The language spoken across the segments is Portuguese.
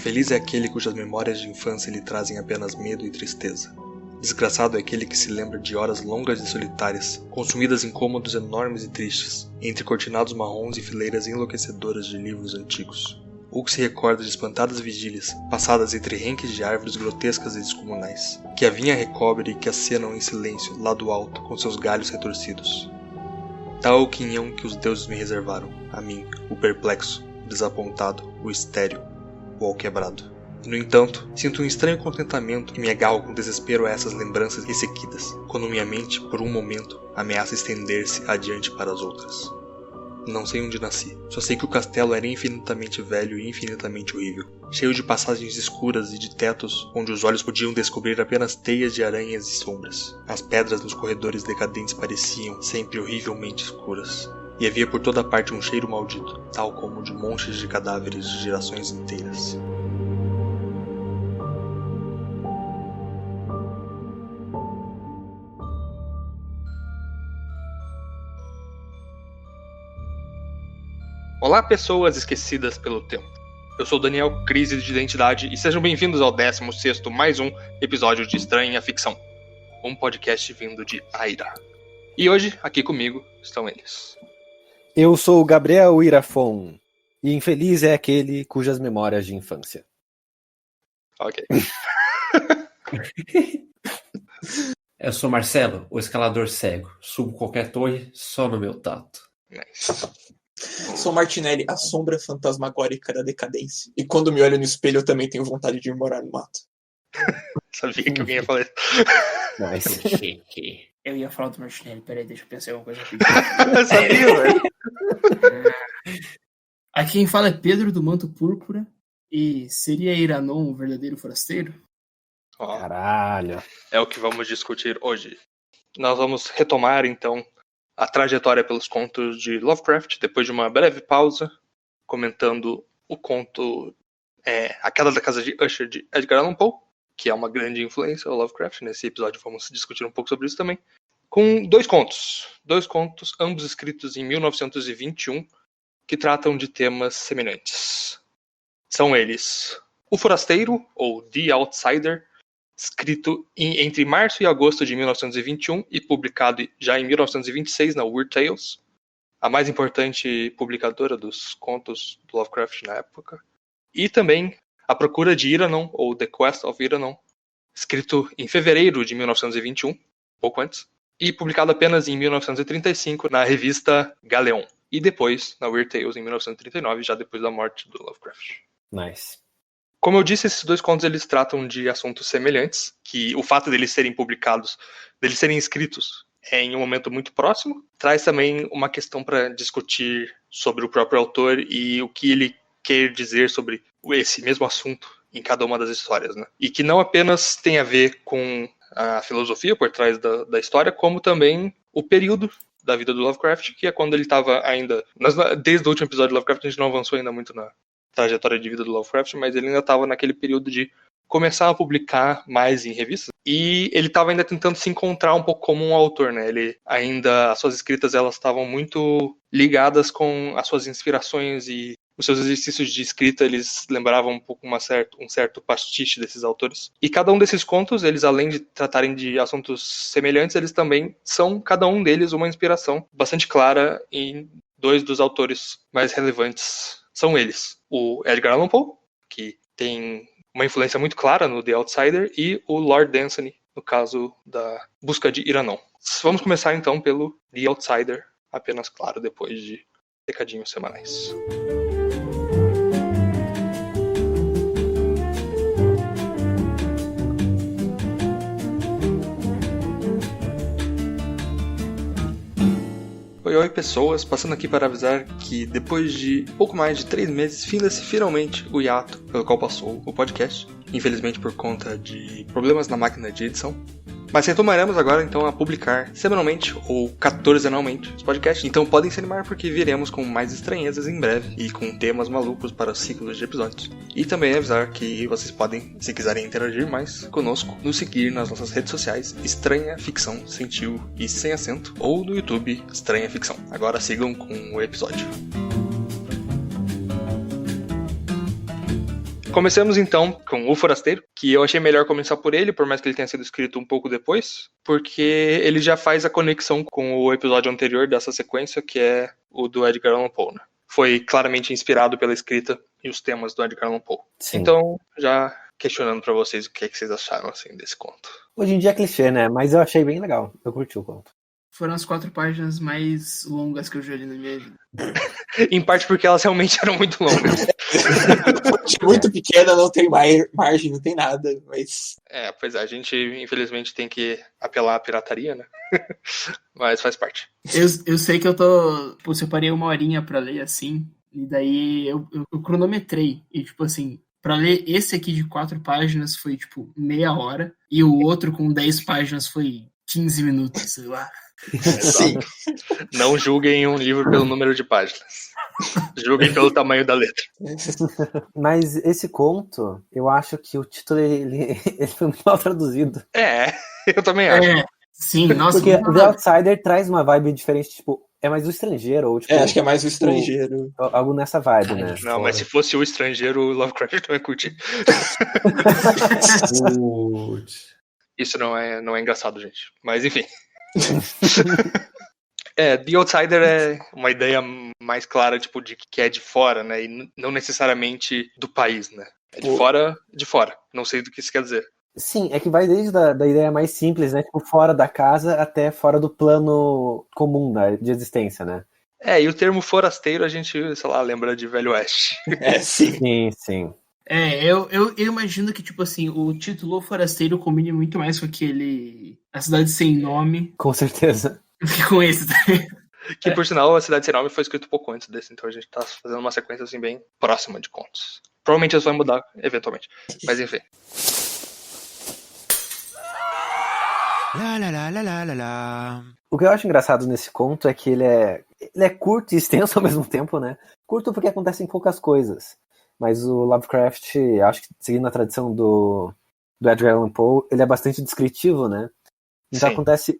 Infeliz é aquele cujas memórias de infância lhe trazem apenas medo e tristeza. Desgraçado é aquele que se lembra de horas longas e solitárias, consumidas em cômodos enormes e tristes, entre cortinados marrons e fileiras enlouquecedoras de livros antigos. Ou que se recorda de espantadas vigílias, passadas entre renques de árvores grotescas e descomunais, que a vinha recobre e que acenam em silêncio lá do alto com seus galhos retorcidos. Tal o quinhão que os deuses me reservaram, a mim, o perplexo, o desapontado, o estéril, o alquebrado. E, no entanto, sinto um estranho contentamento que me agarro com desespero a essas lembranças ressequidas, quando minha mente, por um momento, ameaça estender-se adiante para as outras. Não sei onde nasci, só sei que o castelo era infinitamente velho e infinitamente horrível, cheio de passagens escuras e de tetos onde os olhos podiam descobrir apenas teias de aranhas e sombras. As pedras nos corredores decadentes pareciam sempre horrivelmente escuras, e havia por toda parte um cheiro maldito, tal como de montes de cadáveres de gerações inteiras. Olá, pessoas esquecidas pelo tempo. Eu sou Daniel, crise de identidade, e sejam bem-vindos ao 16º mais um episódio de Estranha Ficção, um podcast vindo de Aira. E hoje, aqui comigo, estão eles. Eu sou o Gabriel Irafon, e infeliz é aquele cujas memórias de infância. Ok. Eu sou Marcelo, o escalador cego. Subo qualquer torre só no meu tato. Nice. Sou Martinelli, a sombra fantasmagórica da decadência. E quando me olho no espelho, eu também tenho vontade de ir morar no mato. Sabia que alguém ia falar isso. Nice. Eu ia falar do Martinelli, peraí, deixa eu pensar em alguma coisa aqui. Sabia, velho. Aqui quem fala é Pedro do Manto Púrpura. E seria Iranon um verdadeiro forasteiro? Ó, Caralho. é o que vamos discutir hoje. Nós vamos retomar, então, a trajetória pelos contos de Lovecraft, depois de uma breve pausa, comentando o conto A Queda da Casa de Usher, de Edgar Allan Poe, que é uma grande influência ao Lovecraft. Nesse episódio vamos discutir um pouco sobre isso também. Com dois contos, ambos escritos em 1921, que tratam de temas semelhantes. São eles O Forasteiro, ou The Outsider, escrito entre março e agosto de 1921 e publicado já em 1926 na Weird Tales, a mais importante publicadora dos contos do Lovecraft na época. E também A Procura de Iranon, ou The Quest of Iranon, escrito em fevereiro de 1921, pouco antes, e publicado apenas em 1935 na revista Galeon, e depois na Weird Tales em 1939, já depois da morte do Lovecraft. Nice. Como eu disse, esses dois contos eles tratam de assuntos semelhantes, que o fato deles serem publicados, deles serem escritos em um momento muito próximo, traz também uma questão para discutir sobre o próprio autor e o que ele quer dizer sobre esse mesmo assunto em cada uma das histórias, né? E que não apenas tem a ver com a filosofia por trás da história, como também o período da vida do Lovecraft, que é quando ele estava ainda... Desde o último episódio do Lovecraft a gente não avançou ainda muito na trajetória de vida do Lovecraft, mas ele ainda estava naquele período de começar a publicar mais em revistas, e ele estava ainda tentando se encontrar um pouco como um autor, né? As suas escritas elas estavam muito ligadas com as suas inspirações, e os seus exercícios de escrita eles lembravam um pouco um certo pastiche desses autores. E cada um desses contos, eles além de tratarem de assuntos semelhantes, eles também são, cada um deles, uma inspiração bastante clara em dois dos autores mais relevantes. São eles, o Edgar Allan Poe, que tem uma influência muito clara no The Outsider, e o Lord Dunsany, no caso da Busca de Iranon. Vamos começar então pelo The Outsider, apenas claro, depois de recadinhos semanais. Oi pessoas, passando aqui para avisar que depois de pouco mais de 3 meses, finda-se finalmente o hiato pelo qual passou o podcast, infelizmente por conta de problemas na máquina de edição. Mas retomaremos agora então a publicar semanalmente ou quatorzenalmente os podcasts, então podem se animar porque viremos com mais estranhezas em breve e com temas malucos para os ciclos de episódios. E também avisar que vocês podem, se quiserem interagir mais conosco, nos seguir nas nossas redes sociais Estranha Ficção, sem tio e sem acento, ou no YouTube Estranha Ficção. Agora sigam com o episódio. Comecemos então com O Forasteiro, que eu achei melhor começar por ele, por mais que ele tenha sido escrito um pouco depois, porque ele já faz a conexão com o episódio anterior dessa sequência, que é o do Edgar Allan Poe, né? Foi claramente inspirado pela escrita e os temas do Edgar Allan Poe. Sim. Então, já questionando pra vocês o que vocês acharam assim desse conto. Hoje em dia é clichê, né? Mas eu achei bem legal. Eu curti o conto. Foram as 4 páginas mais longas que eu já li na minha vida. Em parte porque elas realmente eram muito longas. Muito pequena, não tem margem, não tem nada, mas... Pois é, a gente infelizmente tem que apelar à pirataria, né? Mas faz parte. Eu sei que eu tô... Pô, separei 1 horinha pra ler, assim, e daí eu cronometrei. E, tipo assim, pra ler esse aqui de 4 páginas foi, tipo, meia hora, e o outro com 10 páginas foi 15 minutos, sei lá. Sim. Não julguem um livro pelo número de páginas. Julguem pelo tamanho da letra. Mas esse conto, eu acho que o título ele foi muito mal traduzido. Eu também acho. Sim, nossa. Porque The Outsider traz uma vibe diferente, tipo, é mais do estrangeiro, ou tipo... acho que é mais o estrangeiro. Algo nessa vibe, né? Não, mas se fosse o estrangeiro, o Lovecraft não ia curtir. Isso não é engraçado, gente. Mas enfim. The Outsider é uma ideia mais clara, tipo, de que é de fora, né? E não necessariamente do país, né? É de fora. Não sei do que isso quer dizer. Sim, é que vai desde da ideia mais simples, né? Tipo, fora da casa até fora do plano comum, né, de existência, né? E o termo forasteiro a gente, sei lá, lembra de Velho Oeste. Sim, sim. Eu imagino que, tipo assim, o título O Forasteiro combine muito mais com aquele... A Cidade Sem Nome. Com certeza. Com esse também. Que, por sinal, A Cidade Sem Nome foi escrito pouco antes desse, então a gente tá fazendo uma sequência, assim, bem próxima de contos. Provavelmente isso vai mudar, eventualmente. Mas, enfim. O que eu acho engraçado nesse conto é que ele é curto e extenso ao mesmo tempo, né? Curto porque acontecem poucas coisas. Mas o Lovecraft, acho que seguindo a tradição do Edgar Allan Poe, ele é bastante descritivo, né? Então acontece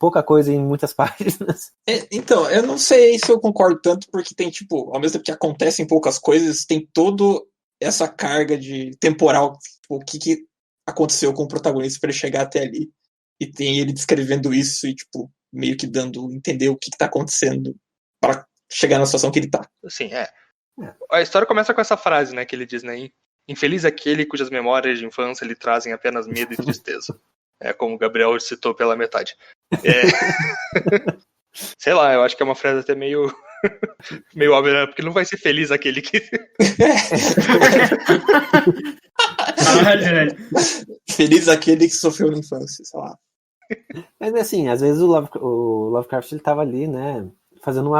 pouca coisa em muitas páginas. Então, eu não sei se eu concordo tanto, porque tem, tipo, ao mesmo tempo que acontecem poucas coisas, tem toda essa carga de temporal, tipo, o que aconteceu com o protagonista para ele chegar até ali. E tem ele descrevendo isso e, tipo, meio que dando entender o que tá acontecendo para chegar na situação que ele tá. Sim, A história começa com essa frase, né, que ele diz, né? Infeliz aquele cujas memórias de infância lhe trazem apenas medo e tristeza. Como o Gabriel citou pela metade. Sei lá, eu acho que é uma frase até meio óbvia, né? Porque não vai ser feliz aquele que... Feliz aquele que sofreu na infância, sei lá. Mas assim, às vezes o Lovecraft ele tava ali, né, fazendo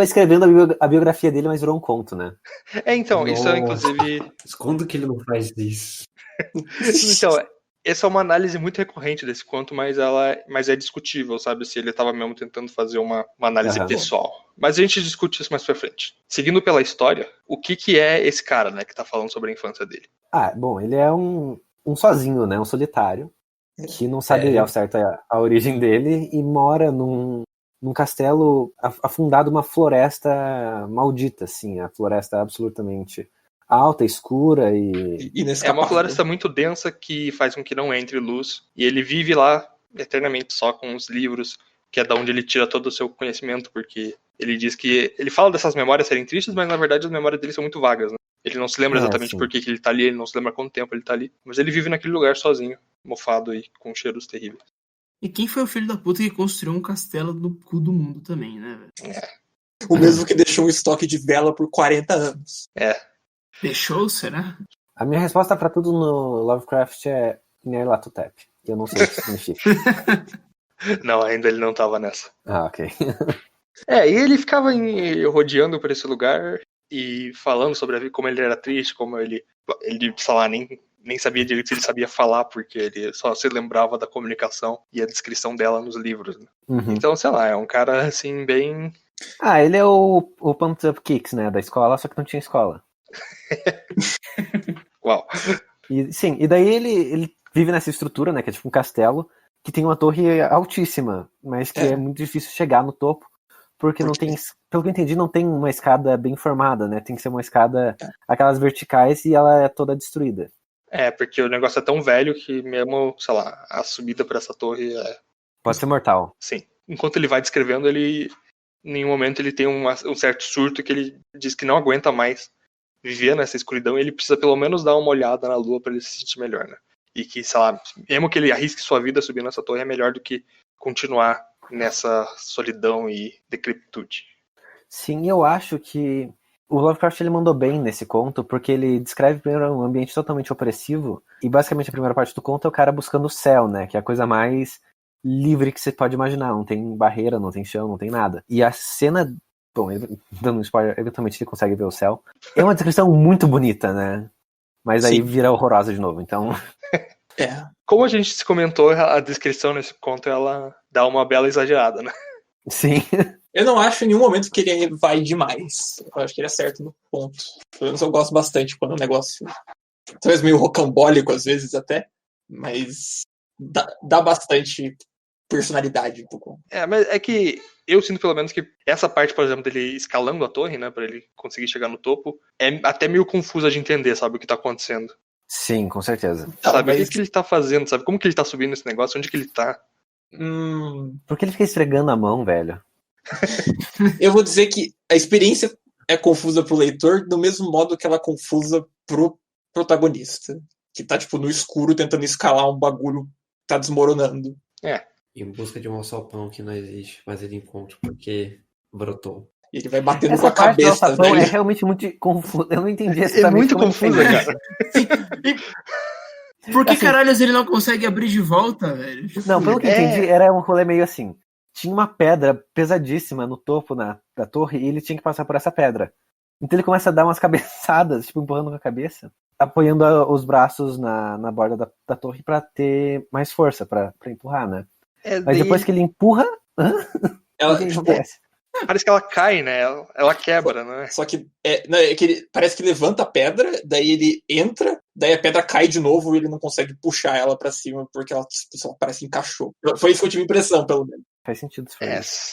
escrevendo a biografia dele, mas virou um conto, né? Então, isso é inclusive... Quando que ele não faz isso? Então, essa é uma análise muito recorrente desse conto, mas é discutível, sabe? Se ele estava mesmo tentando fazer uma análise pessoal. Mas a gente discute isso mais pra frente. Seguindo pela história, o que é esse cara, né, que tá falando sobre a infância dele? Bom, ele é um sozinho, né? Um solitário, que não sabe ao certo a origem dele e mora num castelo afundado numa floresta maldita, assim. A floresta absolutamente alta, escura e é uma floresta muito densa que faz com que não entre luz. E ele vive lá eternamente só com os livros, que é da onde ele tira todo o seu conhecimento, porque ele diz que... Ele fala dessas memórias serem tristes, mas na verdade as memórias dele são muito vagas, né? Ele não se lembra exatamente por que ele tá ali, ele não se lembra quanto tempo ele tá ali. Mas ele vive naquele lugar sozinho, mofado e com cheiros terríveis. E quem foi o filho da puta que construiu um castelo no cu do mundo também, né, velho? O mesmo que deixou um estoque de vela por 40 anos. Deixou, será? A minha resposta pra tudo no Lovecraft é Nyarlathotep. Eu não sei o que significa. Não, ainda ele não tava nessa. Ok. E ele ficava rodeando por esse lugar e falando sobre como ele era triste, como ele sei lá, nem sabia direito se ele sabia falar, porque ele só se lembrava da comunicação e a descrição dela nos livros, né? Uhum. Então, sei lá, é um cara, assim, bem... Ele é o Pumped Up Kicks, né, da escola, só que não tinha escola. Uau. E daí ele vive nessa estrutura, né, que é tipo um castelo, que tem uma torre altíssima, mas que é muito difícil chegar no topo, porque não tem, pelo que eu entendi, não tem uma escada bem formada, né? Tem que ser uma escada, aquelas verticais, e ela é toda destruída. Porque o negócio é tão velho que mesmo, sei lá, a subida pra essa torre Pode ser mortal. Sim. Enquanto ele vai descrevendo, em nenhum momento ele tem um certo surto que ele diz que não aguenta mais viver nessa escuridão e ele precisa pelo menos dar uma olhada na lua pra ele se sentir melhor, né? E que, sei lá, mesmo que ele arrisque sua vida subindo essa torre, é melhor do que continuar nessa solidão e decrepitude. Sim, eu acho que o Lovecraft ele mandou bem nesse conto, porque ele descreve primeiro um ambiente totalmente opressivo, e basicamente a primeira parte do conto é o cara buscando o céu, né? Que é a coisa mais livre que você pode imaginar. Não tem barreira, não tem chão, não tem nada. E a cena, bom, dando um spoiler, eventualmente ele consegue ver o céu. É uma descrição muito bonita, né? Mas aí vira horrorosa de novo, então... Como a gente se comentou, a descrição nesse conto, ela dá uma bela exagerada, né? Sim. Eu não acho em nenhum momento que ele vai demais. Eu acho que ele acerta no ponto. Pelo menos eu gosto bastante quando o negócio... talvez meio rocambólico às vezes até, mas dá bastante personalidade pro conto. Mas é que eu sinto pelo menos que essa parte, por exemplo, dele escalando a torre, né, pra ele conseguir chegar no topo, é até meio confusa de entender, sabe, o que tá acontecendo. Sim, com certeza. Sabe, o que ele tá fazendo, sabe, como que ele tá subindo esse negócio, onde que ele tá? Por que ele fica esfregando a mão, velho? Eu vou dizer que a experiência é confusa pro leitor do mesmo modo que ela é confusa pro protagonista, que tá, tipo, no escuro tentando escalar um bagulho que tá desmoronando. Em busca de um alçapão que não existe, mas ele encontra porque brotou. E ele vai batendo Essa com a parte do cabeça, alçapão velho. é realmente muito confusa. Eu não entendi É muito confusa, cara. Por que Assim, caralhos ele não consegue abrir de volta, velho? Não, pelo que eu entendi, era um rolê meio assim. Tinha uma pedra pesadíssima no topo da torre e ele tinha que passar por essa pedra. Então ele começa a dar umas cabeçadas, tipo, empurrando com a cabeça, apoiando os braços na borda da torre pra ter mais força, pra empurrar, né? Mas depois que ele empurra... Ela, o que tipo, acontece? Parece que ela cai, né? Ela quebra, né? Só que, ele parece que levanta a pedra, daí ele entra, daí a pedra cai de novo e ele não consegue puxar ela pra cima porque ela só parece que encaixou. Foi isso que eu tive impressão, pelo menos. Faz sentido isso.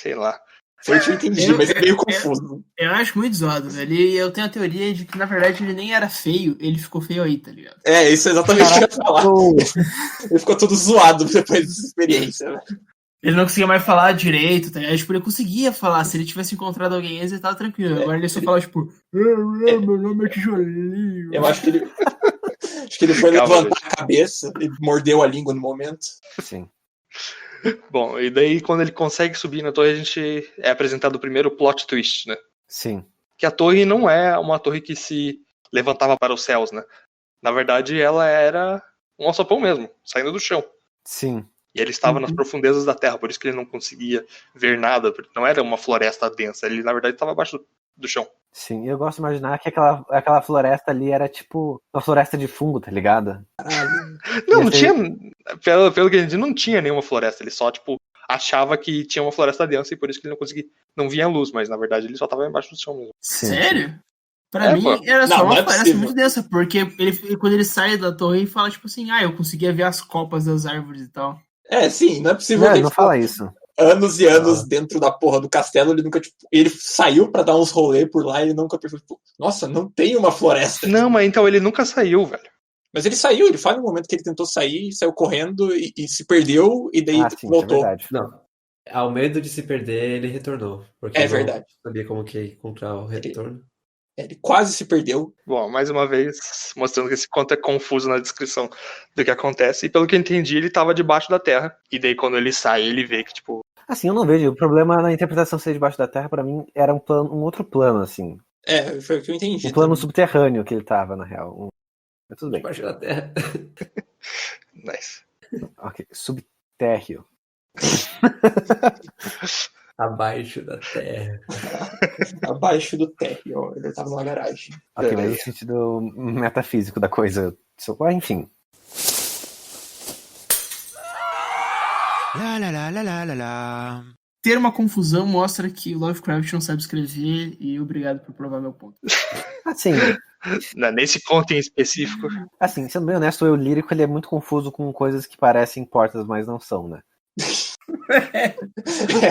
Sei lá. Foi isso que eu entendi, mas é meio confuso. Eu acho muito zoado, velho. E eu tenho a teoria de que, na verdade, ele nem era feio, ele ficou feio aí, tá ligado? Isso é exatamente o que eu ia falar. Ele ficou todo zoado depois dessa experiência, velho. Ele não conseguia mais falar direito, tá ligado? Tipo, ele conseguia falar. Se ele tivesse encontrado alguém, ele tava tranquilo. Agora ele só fala, tipo, meu nome é tijolinho. Eu acho que ele foi levantar a cabeça e mordeu a língua no momento. Sim. Bom, e daí quando ele consegue subir na torre, a gente é apresentado o primeiro plot twist, né? Sim. Que a torre não é uma torre que se levantava para os céus, né? Na verdade, ela era um alçapão mesmo, saindo do chão. Sim. E ele estava nas profundezas da terra, por isso que ele não conseguia ver nada. Não era uma floresta densa, ele na verdade estava abaixo do chão. Sim, eu gosto de imaginar que aquela floresta ali era tipo uma floresta de fungo, tá ligado? Não tinha. Pelo que eu entendi, não tinha nenhuma floresta. Ele só, tipo, achava que tinha uma floresta densa e por isso que ele não conseguia. Não via luz, mas na verdade ele só estava embaixo do chão mesmo. Sério? Pra mim era só uma floresta muito densa, porque quando ele sai da torre, ele fala, tipo assim, eu conseguia ver as copas das árvores e tal. Sim, não é possível que ele não fala isso. Anos e anos dentro da porra do castelo, ele nunca, tipo, ele saiu pra dar uns rolê por lá e ele nunca pensou, tipo, nossa, não tem uma floresta. Não, mas então ele nunca saiu, velho. Mas ele saiu, ele fala no momento que ele tentou sair, saiu correndo e se perdeu e daí voltou. É não, ao medo de se perder, ele retornou. Porque verdade. Não sabia como que encontrar o retorno. Ele quase se perdeu. Bom, mais uma vez, mostrando que esse conto é confuso na descrição do que acontece. E pelo que eu entendi, ele tava debaixo da terra. E daí quando ele sai, ele vê que, tipo... Assim, eu não vejo. O problema na interpretação ser debaixo da terra, pra mim, era um outro plano, assim. Foi o que eu entendi. Um plano subterrâneo que ele tava, na real. Mas tudo bem. Debaixo da terra. Nice. Ok, subtérreo. Abaixo da terra. Abaixo do térreo, ele tava numa garagem. Ok, mas no sentido metafísico da coisa. Enfim. Ter uma confusão mostra que Lovecraft não sabe escrever e obrigado por provar meu ponto. Assim, nesse conto em específico. Assim, sendo bem honesto, o eu lírico ele é muito confuso com coisas que parecem portas, mas não são, né?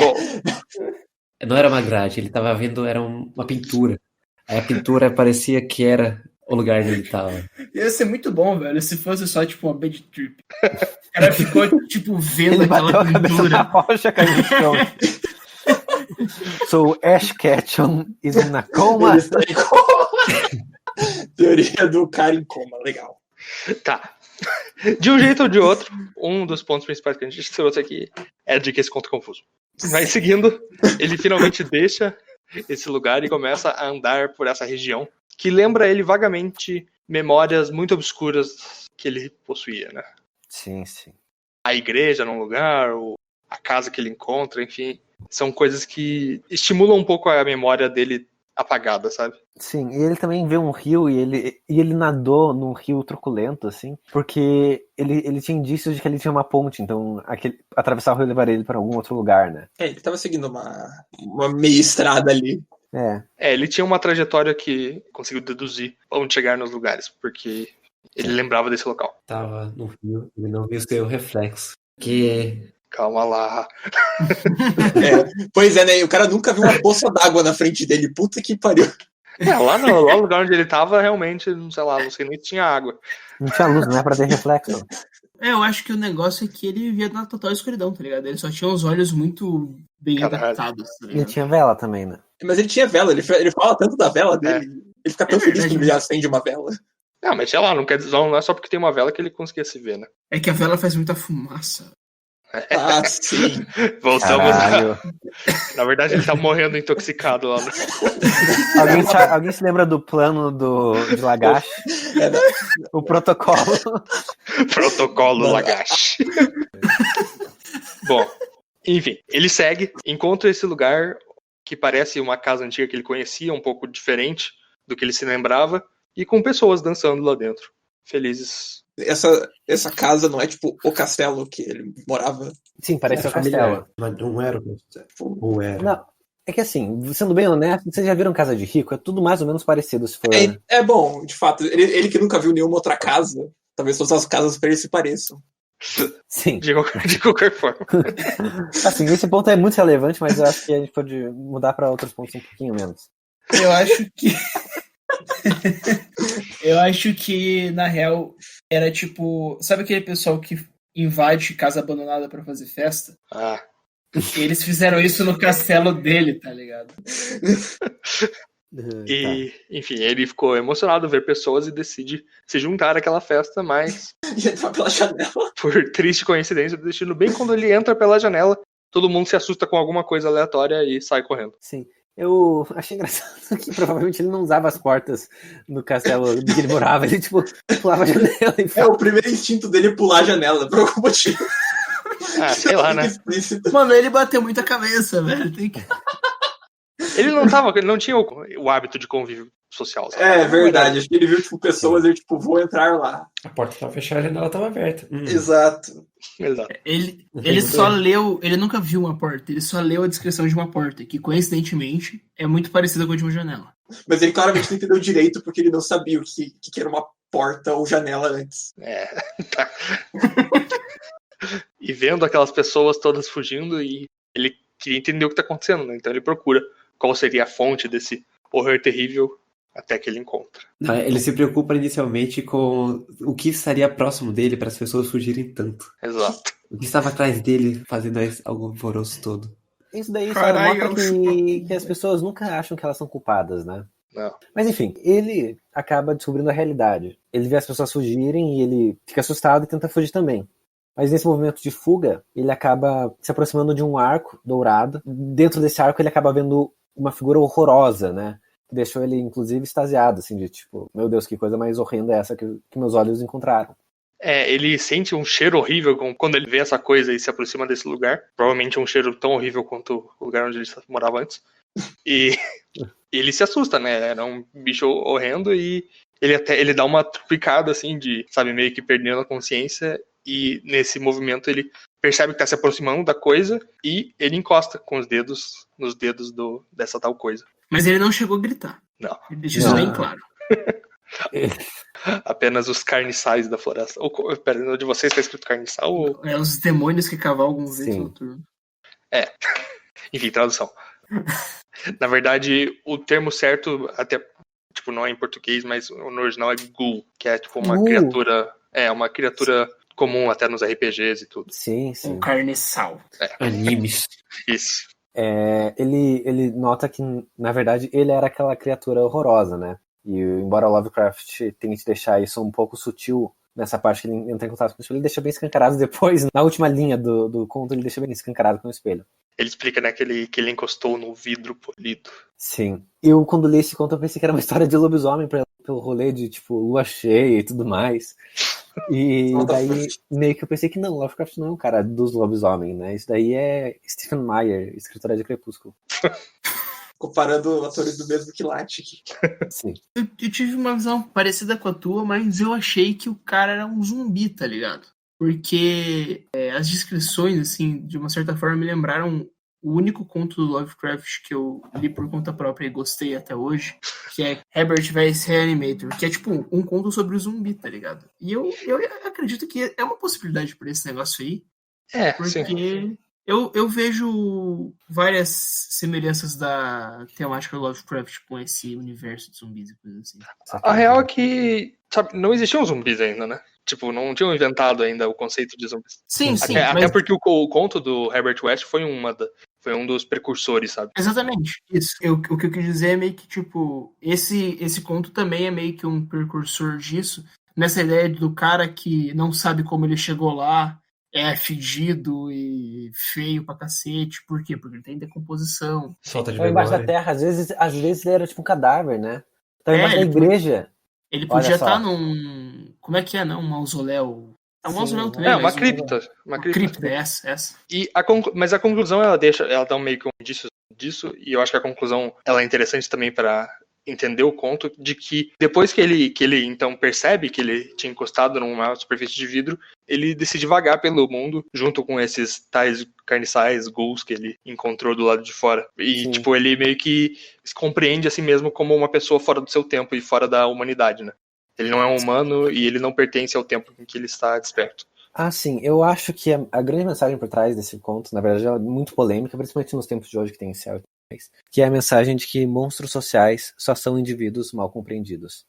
Bom, Não era uma grade, ele tava vendo, era uma pintura. Aí a pintura parecia que era o lugar onde ele tava. Ia ser muito bom, velho, se fosse só, tipo, uma bad trip. O cara ficou, tipo, vendo Ele bateu aquela a cabeça na pintura. rocha, caiu no chão. So Ash Ketchum is in a coma. Ele está em coma. Teoria do cara em coma, legal. Tá. De um jeito ou de outro, um dos pontos principais que a gente trouxe aqui é de que esse conto é confuso. Vai seguindo, ele finalmente deixa esse lugar e começa a andar por essa região, que lembra ele vagamente memórias muito obscuras que ele possuía, né? Sim, sim. A igreja num lugar, a casa que ele encontra, enfim, são coisas que estimulam um pouco a memória dele apagada, sabe? Sim, e ele também vê um rio e ele nadou num rio truculento, assim, porque ele tinha indícios de que ele tinha uma ponte, então atravessar o rio levaria ele para algum outro lugar, né? Ele tava seguindo uma meia estrada ali. Ele tinha uma trajetória que conseguiu deduzir onde chegar nos lugares, porque ele lembrava desse local. Tava no rio, ele não viu seu reflexo. Que Calma lá. Pois é, né? E o cara nunca viu uma poça d'água na frente dele. Puta que pariu. Lá no lugar onde ele tava, realmente, não sei nem se tinha água. Não tinha luz, não é pra ter reflexo. Eu acho que o negócio é que ele via na total escuridão, tá ligado? Ele só tinha os olhos muito bem adaptados, tá Ele ligado? tinha vela também, né? Mas ele tinha vela, ele fala tanto da vela dele. Ele fica tão feliz quando ele acende uma vela. Não, mas sei lá, não quer dizer, não é só porque tem uma vela que ele conseguia se ver, né? É que a vela faz muita fumaça. Ah, sim. Voltamos Caralho. Na verdade, ele tá morrendo intoxicado lá. Alguém se lembra do plano de Lagash? O protocolo. Protocolo Lagash. Bom, enfim, ele segue, encontra esse lugar que parece uma casa antiga que ele conhecia, um pouco diferente do que ele se lembrava, e com pessoas dançando lá dentro, felizes. Essa casa não é tipo o castelo que ele morava? Sim, parece o familiar, castelo. mas não era o castelo. Ou era? Não, é que assim, sendo bem honesto, vocês já viram Casa de Rico? É tudo mais ou menos parecido, se for... É bom, de fato. Ele que nunca viu nenhuma outra casa, talvez todas as casas pra ele se pareçam. Sim. De qualquer forma. Assim, esse ponto é muito relevante, mas eu acho que a gente pode mudar pra outros pontos um pouquinho menos. Eu acho que... Eu acho que, na real, era tipo... Sabe aquele pessoal que invade casa abandonada pra fazer festa? Ah. Eles fizeram isso no castelo dele, tá ligado? E, enfim, ele ficou emocionado ver pessoas e decide se juntar àquela festa, mas E entrar pela janela. por triste coincidência do destino, bem quando ele entra pela janela, todo mundo se assusta com alguma coisa aleatória e sai correndo. Sim. Eu achei engraçado que provavelmente ele não usava as portas no castelo do que ele morava. Ele, tipo, pulava a janela e O primeiro instinto dele é pular a janela, por algum motivo. Ah, sei lá, né? Explícito. Mano, ele bateu muita cabeça, velho. Tem que... Ele não tinha o hábito de convívio social. Sabe? É verdade, acho que ele viu tipo, pessoas e eu tipo, vou entrar lá. A porta tava fechada e a janela tava aberta. Exato. Exato. Ele só leu... Ele nunca viu uma porta, ele só leu a descrição de uma porta, que coincidentemente é muito parecida com a de uma janela. Mas ele claramente não entendeu direito porque ele não sabia o que era uma porta ou janela antes. Tá. E vendo aquelas pessoas todas fugindo, e ele queria entender o que tá acontecendo, né? Então ele procura qual seria a fonte desse horror terrível até que ele encontra. Ele se preocupa inicialmente com o que estaria próximo dele para as pessoas fugirem tanto. Exato. O que estava atrás dele fazendo algo alvoroço todo. Isso daí só Caralho, mostra que as pessoas nunca acham que elas são culpadas, né? Não. Mas enfim, ele acaba descobrindo a realidade. Ele vê as pessoas fugirem e ele fica assustado e tenta fugir também. Mas nesse movimento de fuga, ele acaba se aproximando de um arco dourado. Dentro desse arco ele acaba vendo uma figura horrorosa, né? Que deixou ele, inclusive, extasiado, assim, de tipo, meu Deus, que coisa mais horrenda é essa que meus olhos encontraram. Ele sente um cheiro horrível quando ele vê essa coisa e se aproxima desse lugar. Provavelmente um cheiro tão horrível quanto o lugar onde ele morava antes. E ele se assusta, né? Era um bicho horrendo e ele dá uma picada, assim, de, sabe, meio que perdendo a consciência. E nesse movimento ele percebe que tá se aproximando da coisa e ele encosta com os dedos nos dedos dessa tal coisa. Mas ele não chegou a gritar. Não. Ele deixou isso bem claro. Apenas os carniçais da floresta. Pera, no de vocês tá escrito carniçal ou... É os demônios que cavalgam o vento Sim. noturno. Enfim, tradução. Na verdade, o termo certo, até, tipo, não é em português, mas no original é ghoul, que é, tipo, uma Ghoul. criatura... É, uma criatura comum até nos RPGs e tudo. Sim, Um sim. carniçal. Animes. Isso. Ele nota que, na verdade, ele era aquela criatura horrorosa, né? E embora o Lovecraft tente deixar isso um pouco sutil nessa parte que ele entra em contato com o espelho, ele deixa bem escancarado depois, na última linha do conto, ele deixa bem escancarado com o espelho. Ele explica, né, que ele encostou no vidro polido. Sim. Eu, quando li esse conto, eu pensei que era uma história de lobisomem pelo rolê de, tipo, lua cheia e tudo mais. E daí, meio que eu pensei que não, Lovecraft não é um cara dos lobisomens, né? Isso daí é Stephen Meyer, escritora de Crepúsculo. Comparando atores do mesmo quilate aqui. Sim. Eu tive uma visão parecida com a tua, mas eu achei que o cara era um zumbi, tá ligado? Porque as descrições, assim, de uma certa forma me lembraram o único conto do Lovecraft que eu li por conta própria e gostei até hoje, que é Herbert vs Reanimator, que é tipo um conto sobre o zumbi, tá ligado? E eu acredito que é uma possibilidade pra esse negócio aí, Sim. porque eu vejo várias semelhanças da temática do Lovecraft com esse universo de zumbis e coisas assim. A real é que, sabe, não existiam zumbis ainda, né? Tipo, não tinham inventado ainda o conceito de zumbis. Sim, Até porque o conto do Herbert West foi um dos precursores, sabe? Exatamente, isso. O que eu quis dizer é meio que, tipo, esse conto também é meio que um precursor disso, nessa ideia do cara que não sabe como ele chegou lá, é fedido e feio pra cacete. Por quê? Porque ele tem decomposição. Falta de Então, embaixo da memória. terra, às vezes ele era tipo um cadáver, né? Então, embaixo da ele igreja. Ele Olha podia só. estar num... Como é que é, não? Um mausoléu. É um Sim, mausoléu né? também, Uma mas cripta. uma cripta, essa. E mas a conclusão ela dá meio que um indício disso, e eu acho que a conclusão ela é interessante também para entender o conto, de que depois que ele então percebe que ele tinha encostado numa superfície de vidro, ele decide vagar pelo mundo junto com esses tais carniçais, ghouls que ele encontrou do lado de fora. E, Sim. tipo, ele meio que se compreende a si mesmo como uma pessoa fora do seu tempo e fora da humanidade, né? Ele não é um humano e ele não pertence ao tempo em que ele está desperto. Ah, sim. Eu acho que a grande mensagem por trás desse conto, na verdade, ela é muito polêmica, principalmente nos tempos de hoje que tem céu e tudo mais, que é a mensagem de que monstros sociais só são indivíduos mal compreendidos.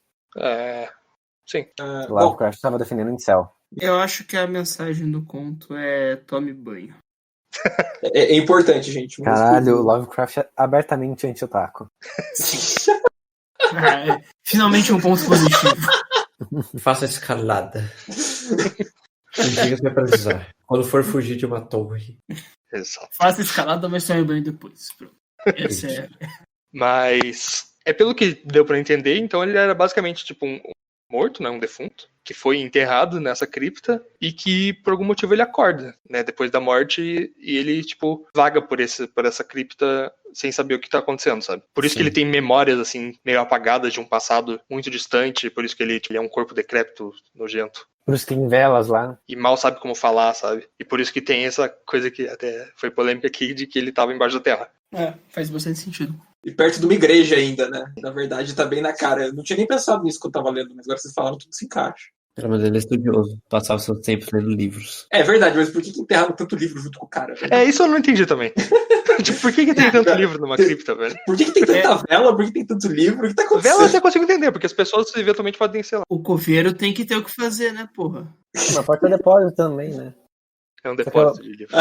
Sim. O Lovecraft estava defendendo em céu. Eu acho que a mensagem do conto é tome banho. É importante, gente. Caralho, o Lovecraft é abertamente anti-otaku. Finalmente um ponto positivo. Faça escalada. Um dia você vai precisar. Quando for fugir de uma torre. Exato. Faça escalada, mas tome banho depois. Pronto. Essa é... Mas pelo que deu pra entender, então ele era basicamente tipo um morto, né, um defunto, que foi enterrado nessa cripta e que por algum motivo ele acorda, né, depois da morte e ele tipo vaga por essa cripta sem saber o que tá acontecendo, sabe? Por isso que ele tem memórias assim meio apagadas de um passado muito distante, por isso que ele é um corpo decrépito, nojento. Por isso que tem velas lá. E mal sabe como falar, sabe? E por isso que tem essa coisa que até foi polêmica aqui de que ele tava embaixo da terra. Faz bastante sentido. E perto de uma igreja ainda, né? Na verdade, tá bem na cara. Eu não tinha nem pensado nisso quando eu tava lendo, mas agora vocês falaram, tudo se encaixa. Pelo menos ele é estudioso. Passava o seu tempo lendo livros. É verdade, mas por que enterraram tanto livro junto com o cara? Isso eu não entendi também. Tipo, por que tem tanto livro numa cripta, velho? Por que tem tanta vela? Por que tem tanto livro? O que tá acontecendo? Vela eu até consigo entender, porque as pessoas eventualmente podem, sei lá. O coveiro tem que ter o que fazer, né, porra? Mas pode ter depósito também, né? É um depósito de livro.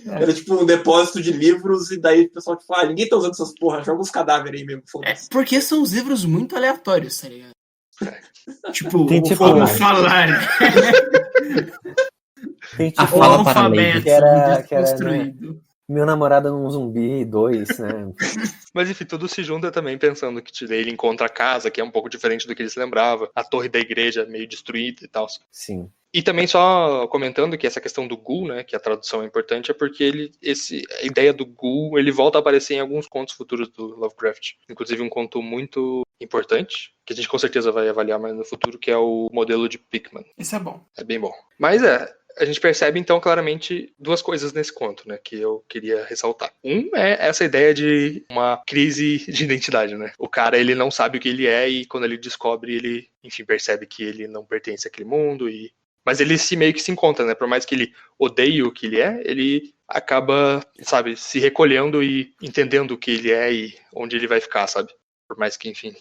Era tipo um depósito de livros e daí o pessoal tipo, ninguém tá usando essas porra, joga uns cadáveres aí mesmo, foda-se. Porque são os livros muito aleatórios, tá ligado? Tipo, Tem tipo como falar. Tem A tipo O fala alfabeto que era, desconstruído. Meu namorado é um zumbi 2, né? Mas enfim, tudo se junta também pensando que ele encontra a casa, que é um pouco diferente do que ele se lembrava, a torre da igreja meio destruída e tal. Sim. E também só comentando que essa questão do ghoul, né, que a tradução é importante, é porque a ideia do ghoul, ele volta a aparecer em alguns contos futuros do Lovecraft. Inclusive um conto muito importante, que a gente com certeza vai avaliar mais no futuro, que é o modelo de Pickman. Isso é bom. É bem bom. Mas a gente percebe então claramente duas coisas nesse conto, né, que eu queria ressaltar. Um é essa ideia de uma crise de identidade, né? O cara, ele não sabe o que ele é e quando ele descobre, ele, enfim, percebe que ele não pertence àquele mundo mas ele meio que se encontra, né? Por mais que ele odeie o que ele é, ele acaba, sabe, se recolhendo e entendendo o que ele é e onde ele vai ficar, sabe? Por mais que, enfim,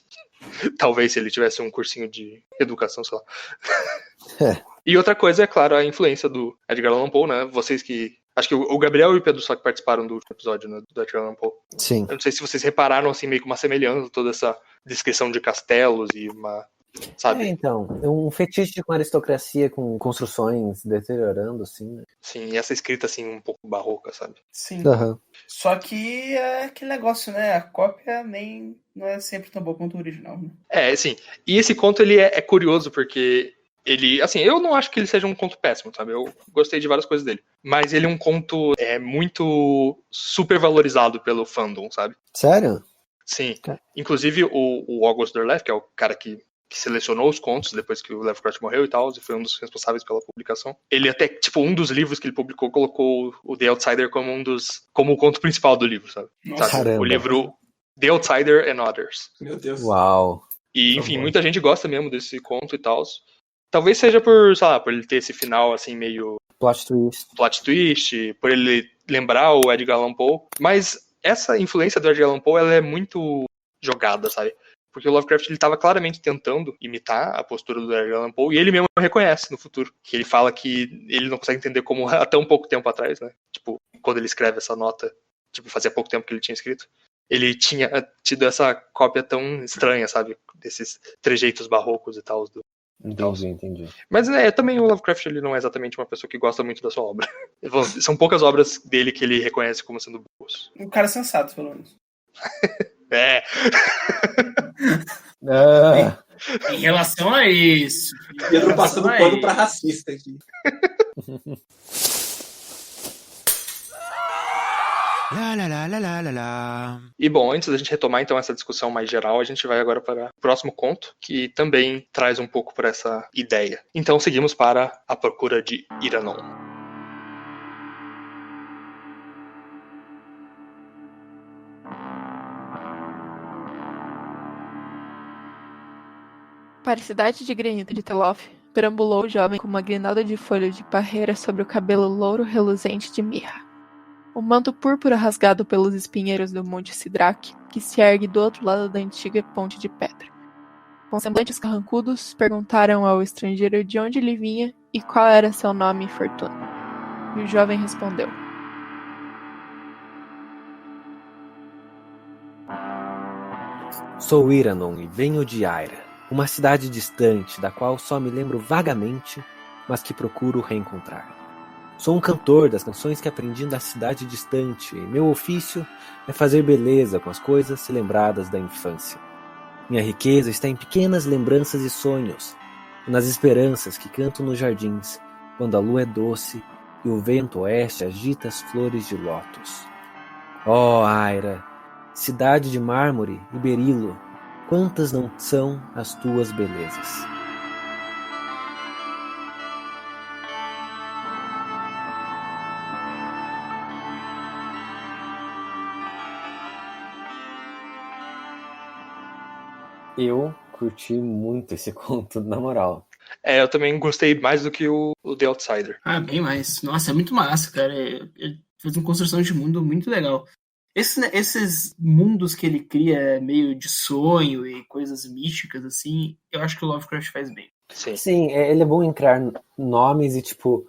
talvez se ele tivesse um cursinho de educação, sei lá. E outra coisa é, claro, a influência do Edgar Allan Poe, né? Vocês que... Acho que o Gabriel e o Pedro só que participaram do último episódio, né, do Edgar Allan Poe. Sim. Eu não sei se vocês repararam, assim, meio que uma semelhança, toda essa descrição de castelos e uma... Sabe? Então, é um fetiche com aristocracia, com construções deteriorando, assim, né? Sim, e essa escrita, assim, um pouco barroca, sabe? Sim. Aham. Só que é aquele negócio, né? A cópia nem não é sempre tão boa quanto o original, né? Assim, e esse conto, ele é curioso, porque ele, assim, eu não acho que ele seja um conto péssimo, sabe? Eu gostei de várias coisas dele. Mas ele é um conto muito super valorizado pelo fandom, sabe? Sério? Sim. Tá. Inclusive, o August Derleth, que é o cara que selecionou os contos depois que o Lovecraft morreu e tal, e foi um dos responsáveis pela publicação. Ele até, tipo, um dos livros que ele publicou, colocou o The Outsider como o conto principal do livro, sabe? Nossa, Caramba. O livro The Outsider and Others. Meu Deus. Uau. E, enfim, bom. muita gente gosta mesmo desse conto e tal. Talvez seja por, sei lá, por ele ter esse final, assim, meio Plot twist. plot twist, por ele lembrar o Edgar Allan Poe. Mas essa influência do Edgar Allan Poe, ela é muito jogada, sabe? Porque o Lovecraft, ele estava claramente tentando imitar a postura do Edgar Allan Poe, e ele mesmo reconhece no futuro, que ele fala que ele não consegue entender como há tão pouco tempo atrás, né? Tipo, quando ele escreve essa nota, tipo, fazia pouco tempo que ele tinha escrito, ele tinha tido essa cópia tão estranha, sabe? Desses trejeitos barrocos e tal. Entendi. Mas também o Lovecraft, ele não é exatamente uma pessoa que gosta muito da sua obra. São poucas obras dele que ele reconhece como sendo boas. um cara sensato, pelo menos. Ah, Em relação a isso. Pedro passando pano pra racista aqui. E bom, antes da gente retomar então essa discussão mais geral, a gente vai agora para o próximo conto, que também traz um pouco por essa ideia. Então seguimos para A Procura de Iranon. Para a cidade de granito de Telof, perambulou o jovem com uma grinalda de folhas de parreira sobre o cabelo louro reluzente de mirra. O manto púrpura rasgado pelos espinheiros do Monte Sidraque, que se ergue do outro lado da antiga ponte de pedra. Com semblantes carrancudos, perguntaram ao estrangeiro de onde ele vinha e qual era seu nome e fortuna. E o jovem respondeu: Sou Iranon e venho de Aira, uma cidade distante da qual só me lembro vagamente, mas que procuro reencontrar. Sou um cantor das canções que aprendi da cidade distante, e meu ofício é fazer beleza com as coisas lembradas da infância. Minha riqueza está em pequenas lembranças e sonhos, e nas esperanças que canto nos jardins, quando a lua é doce e o vento oeste agita as flores de lótus. Oh, Aira, cidade de mármore e berilo, quantas não são as tuas belezas? Eu curti muito esse conto, na moral. Eu também gostei mais do que o The Outsider. Ah, bem mais. Nossa, é muito massa, cara. Ele faz uma construção de mundo muito legal. Esses mundos que ele cria meio de sonho e coisas místicas, assim, eu acho que o Lovecraft faz bem. Sim. Ele é bom em criar nomes e, tipo,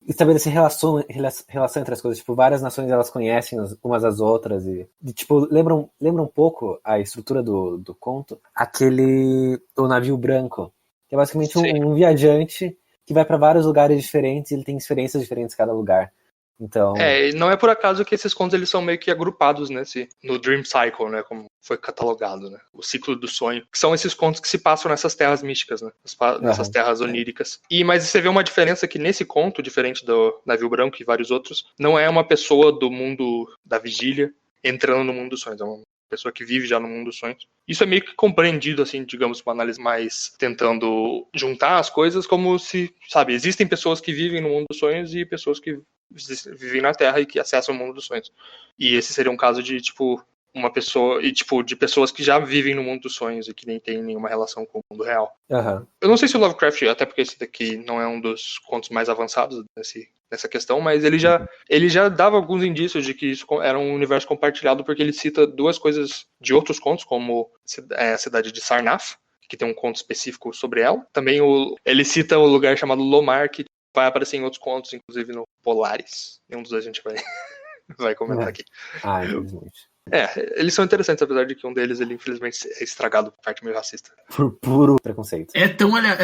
estabelecer relação entre as coisas. Tipo, várias nações, elas conhecem umas às outras e tipo, lembra um pouco a estrutura do conto, o navio branco, que é basicamente um viajante que vai para vários lugares diferentes e ele tem experiências diferentes em cada lugar. Então... não é por acaso que esses contos eles são meio que agrupados no Dream Cycle, né, como foi catalogado, né, o ciclo do sonho, que são esses contos que se passam nessas terras místicas, né, nessas terras oníricas. Mas você vê uma diferença que nesse conto, diferente do Navio Branco e vários outros, não é uma pessoa do mundo da vigília entrando no mundo dos sonhos, é uma pessoa que vive já no mundo dos sonhos. Isso é meio que compreendido, assim, digamos, com uma análise mais tentando juntar as coisas como se, sabe, existem pessoas que vivem no mundo dos sonhos e pessoas que vivem na Terra e que acessam o mundo dos sonhos. E esse seria um caso de, tipo, uma pessoa, e tipo, de pessoas que já vivem no mundo dos sonhos e que nem tem nenhuma relação com o mundo real. Aham. Eu não sei se o Lovecraft, até porque esse daqui não é um dos contos mais avançados nessa questão, mas ele já dava alguns indícios de que isso era um universo compartilhado, porque ele cita duas coisas de outros contos, como a cidade de Sarnath, que tem um conto específico sobre ela. Também ele cita o lugar chamado Lomar, que vai aparecer em outros contos, inclusive no Polaris. Nenhum dos dois a gente vai comentar aqui. Ah, infelizmente. Eles são interessantes, apesar de que um deles, ele infelizmente é estragado por parte meio racista. Por puro preconceito. É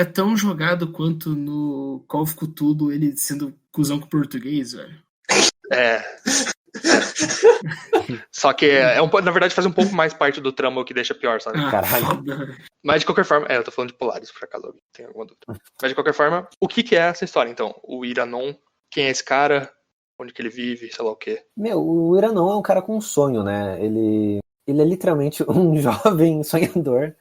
tão jogado quanto no Call of Cthulhu, ele sendo cuzão com o português, velho. Só que na verdade faz um pouco mais parte do trama, o que deixa pior, sabe? Caralho. Mas de qualquer forma, eu tô falando de Polaris, por acaso alguém tem alguma dúvida. Mas de qualquer forma, o que é essa história então? O Iranon, quem é esse cara? Onde que ele vive, sei lá o quê. O Iranon é um cara com um sonho, né? Ele é literalmente um jovem sonhador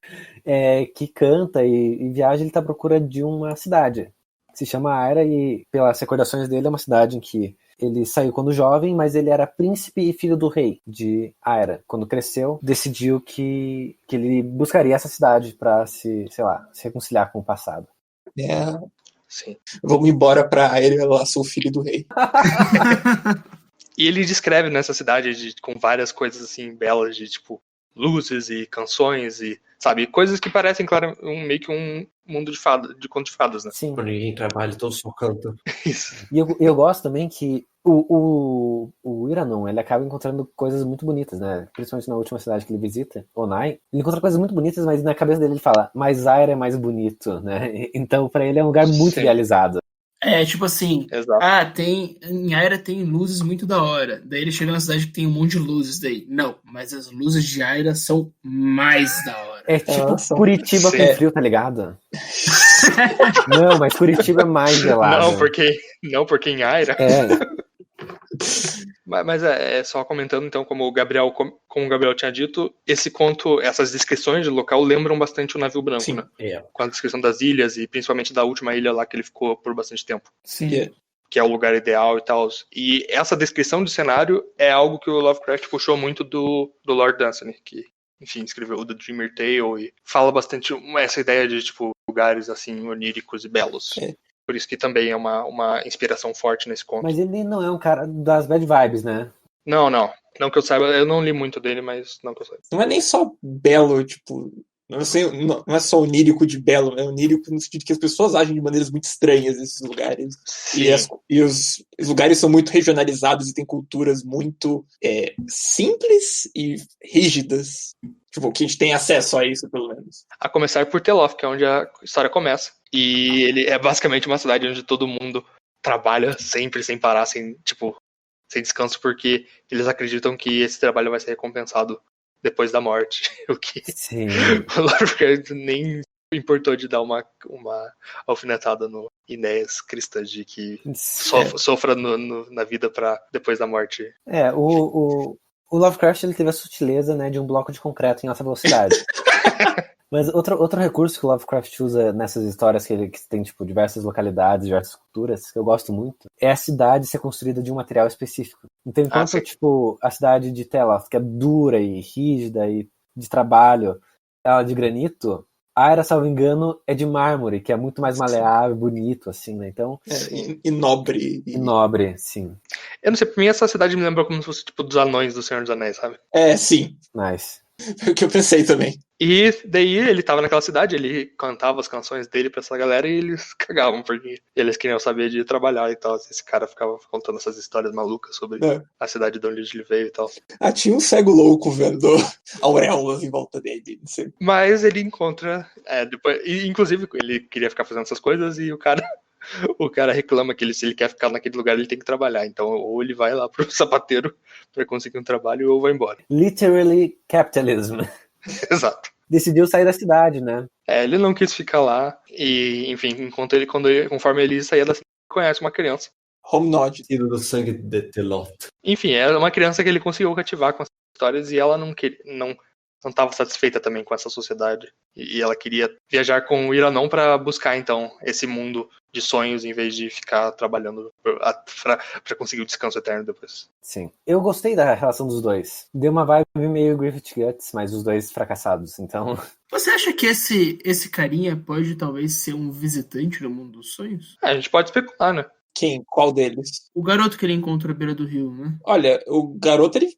que canta e viaja. Ele tá à procura de uma cidade que se chama Aira, e pelas recordações dele é uma cidade em que ele saiu quando jovem, mas ele era príncipe e filho do rei de Aira. Quando cresceu, decidiu que ele buscaria essa cidade pra se reconciliar com o passado. Sim. Vamos embora pra Aira, lá sou filho do rei. E ele descreve nessa cidade com várias coisas assim belas, de tipo luzes e canções e, sabe, coisas que parecem, claro, meio que um mundo de conto de fadas, né? Sim. Por ninguém trabalha, todos só cantam. Isso. E eu gosto também que o Iranon, ele acaba encontrando coisas muito bonitas, né? Principalmente na última cidade que ele visita, Onai. Ele encontra coisas muito bonitas, mas na cabeça dele ele fala, mas Aira é mais bonito, né? Então pra ele é um lugar muito Sim. idealizado. Tipo assim, Exato. em Aira tem luzes muito da hora. Daí ele chega na cidade que tem um monte de luzes daí. Não, mas as luzes de Aira são mais da hora. É tipo Curitiba com frio, tá ligado? Não, mas Curitiba é mais gelado. Não, porque em Aira. Mas só comentando então, como o Gabriel tinha dito, esse conto, essas descrições de local lembram bastante o Navio Branco, Sim. né? Com a descrição das ilhas e principalmente da última ilha lá que ele ficou por bastante tempo. Sim. Que é o lugar ideal e tal. E essa descrição de cenário é algo que o Lovecraft puxou muito do Lord Dunsany, que, enfim, escreveu o The Dreamer Tale e fala bastante essa ideia de, tipo, lugares, assim, oníricos e belos. Por isso que também é uma inspiração forte nesse conto. Mas ele não é um cara das bad vibes, né? Não. Não que eu saiba, eu não li muito dele, mas não que eu saiba. Não é nem só belo, tipo... Não é só onírico de belo, é onírico no sentido que as pessoas agem de maneiras muito estranhas nesses lugares. E os lugares são muito regionalizados e tem culturas muito simples e rígidas. Tipo, que a gente tem acesso a isso, pelo menos. A começar por Teloth, que é onde a história começa. E ele é basicamente uma cidade onde todo mundo trabalha sempre, sem parar, sem descanso, porque eles acreditam que esse trabalho vai ser recompensado depois da morte. O que o Lovecraft nem importou de dar uma alfinetada no ideias cristãs de que sofra na vida para depois da morte. O Lovecraft ele teve a sutileza, né, de um bloco de concreto em alta velocidade. Mas outro recurso que o Lovecraft usa nessas histórias que tem tipo, diversas localidades, diversas culturas, que eu gosto muito, é a cidade ser construída de um material específico. Então, enquanto tipo, a cidade de Teloth, que é dura e rígida e de trabalho, ela é de granito, Aira, salvo engano, é de mármore, que é muito mais maleável, bonito, assim, né? Então, e nobre. E nobre, sim. Eu não sei, pra mim essa cidade me lembra como se fosse tipo dos anões do Senhor dos Anéis, sabe? Sim. Nice. Foi o que eu pensei também. E daí ele tava naquela cidade, ele cantava as canções dele pra essa galera e eles cagavam, porque eles queriam saber de trabalhar e tal. Esse cara ficava contando essas histórias malucas sobre a cidade de onde ele veio e tal. Tinha um cego louco vendo auréolas em volta dele, não sei. Mas ele encontra, depois, e, inclusive ele queria ficar fazendo essas coisas e o cara reclama que se ele quer ficar naquele lugar ele tem que trabalhar. Então ou ele vai lá pro sapateiro pra conseguir um trabalho ou vai embora. Literally capitalism. Exato. Decidiu sair da cidade, né? Ele não quis ficar lá e, enfim, conforme ele saía da cidade, ele conhece uma criança. Homnod. Tiro do sangue de Teloth. Enfim, é uma criança que ele conseguiu cativar com as histórias e ela não não estava satisfeita também com essa sociedade. E ela queria viajar com o Iranon para buscar, então, esse mundo de sonhos em vez de ficar trabalhando para conseguir o descanso eterno depois. Sim. Eu gostei da relação dos dois. Deu uma vibe meio Griffith Guts, mas os dois fracassados, então... Você acha que esse carinha pode talvez ser um visitante no mundo dos sonhos? A gente pode especular, né? Quem? Qual deles? O garoto que ele encontra à beira do rio, né? Olha, o garoto, ele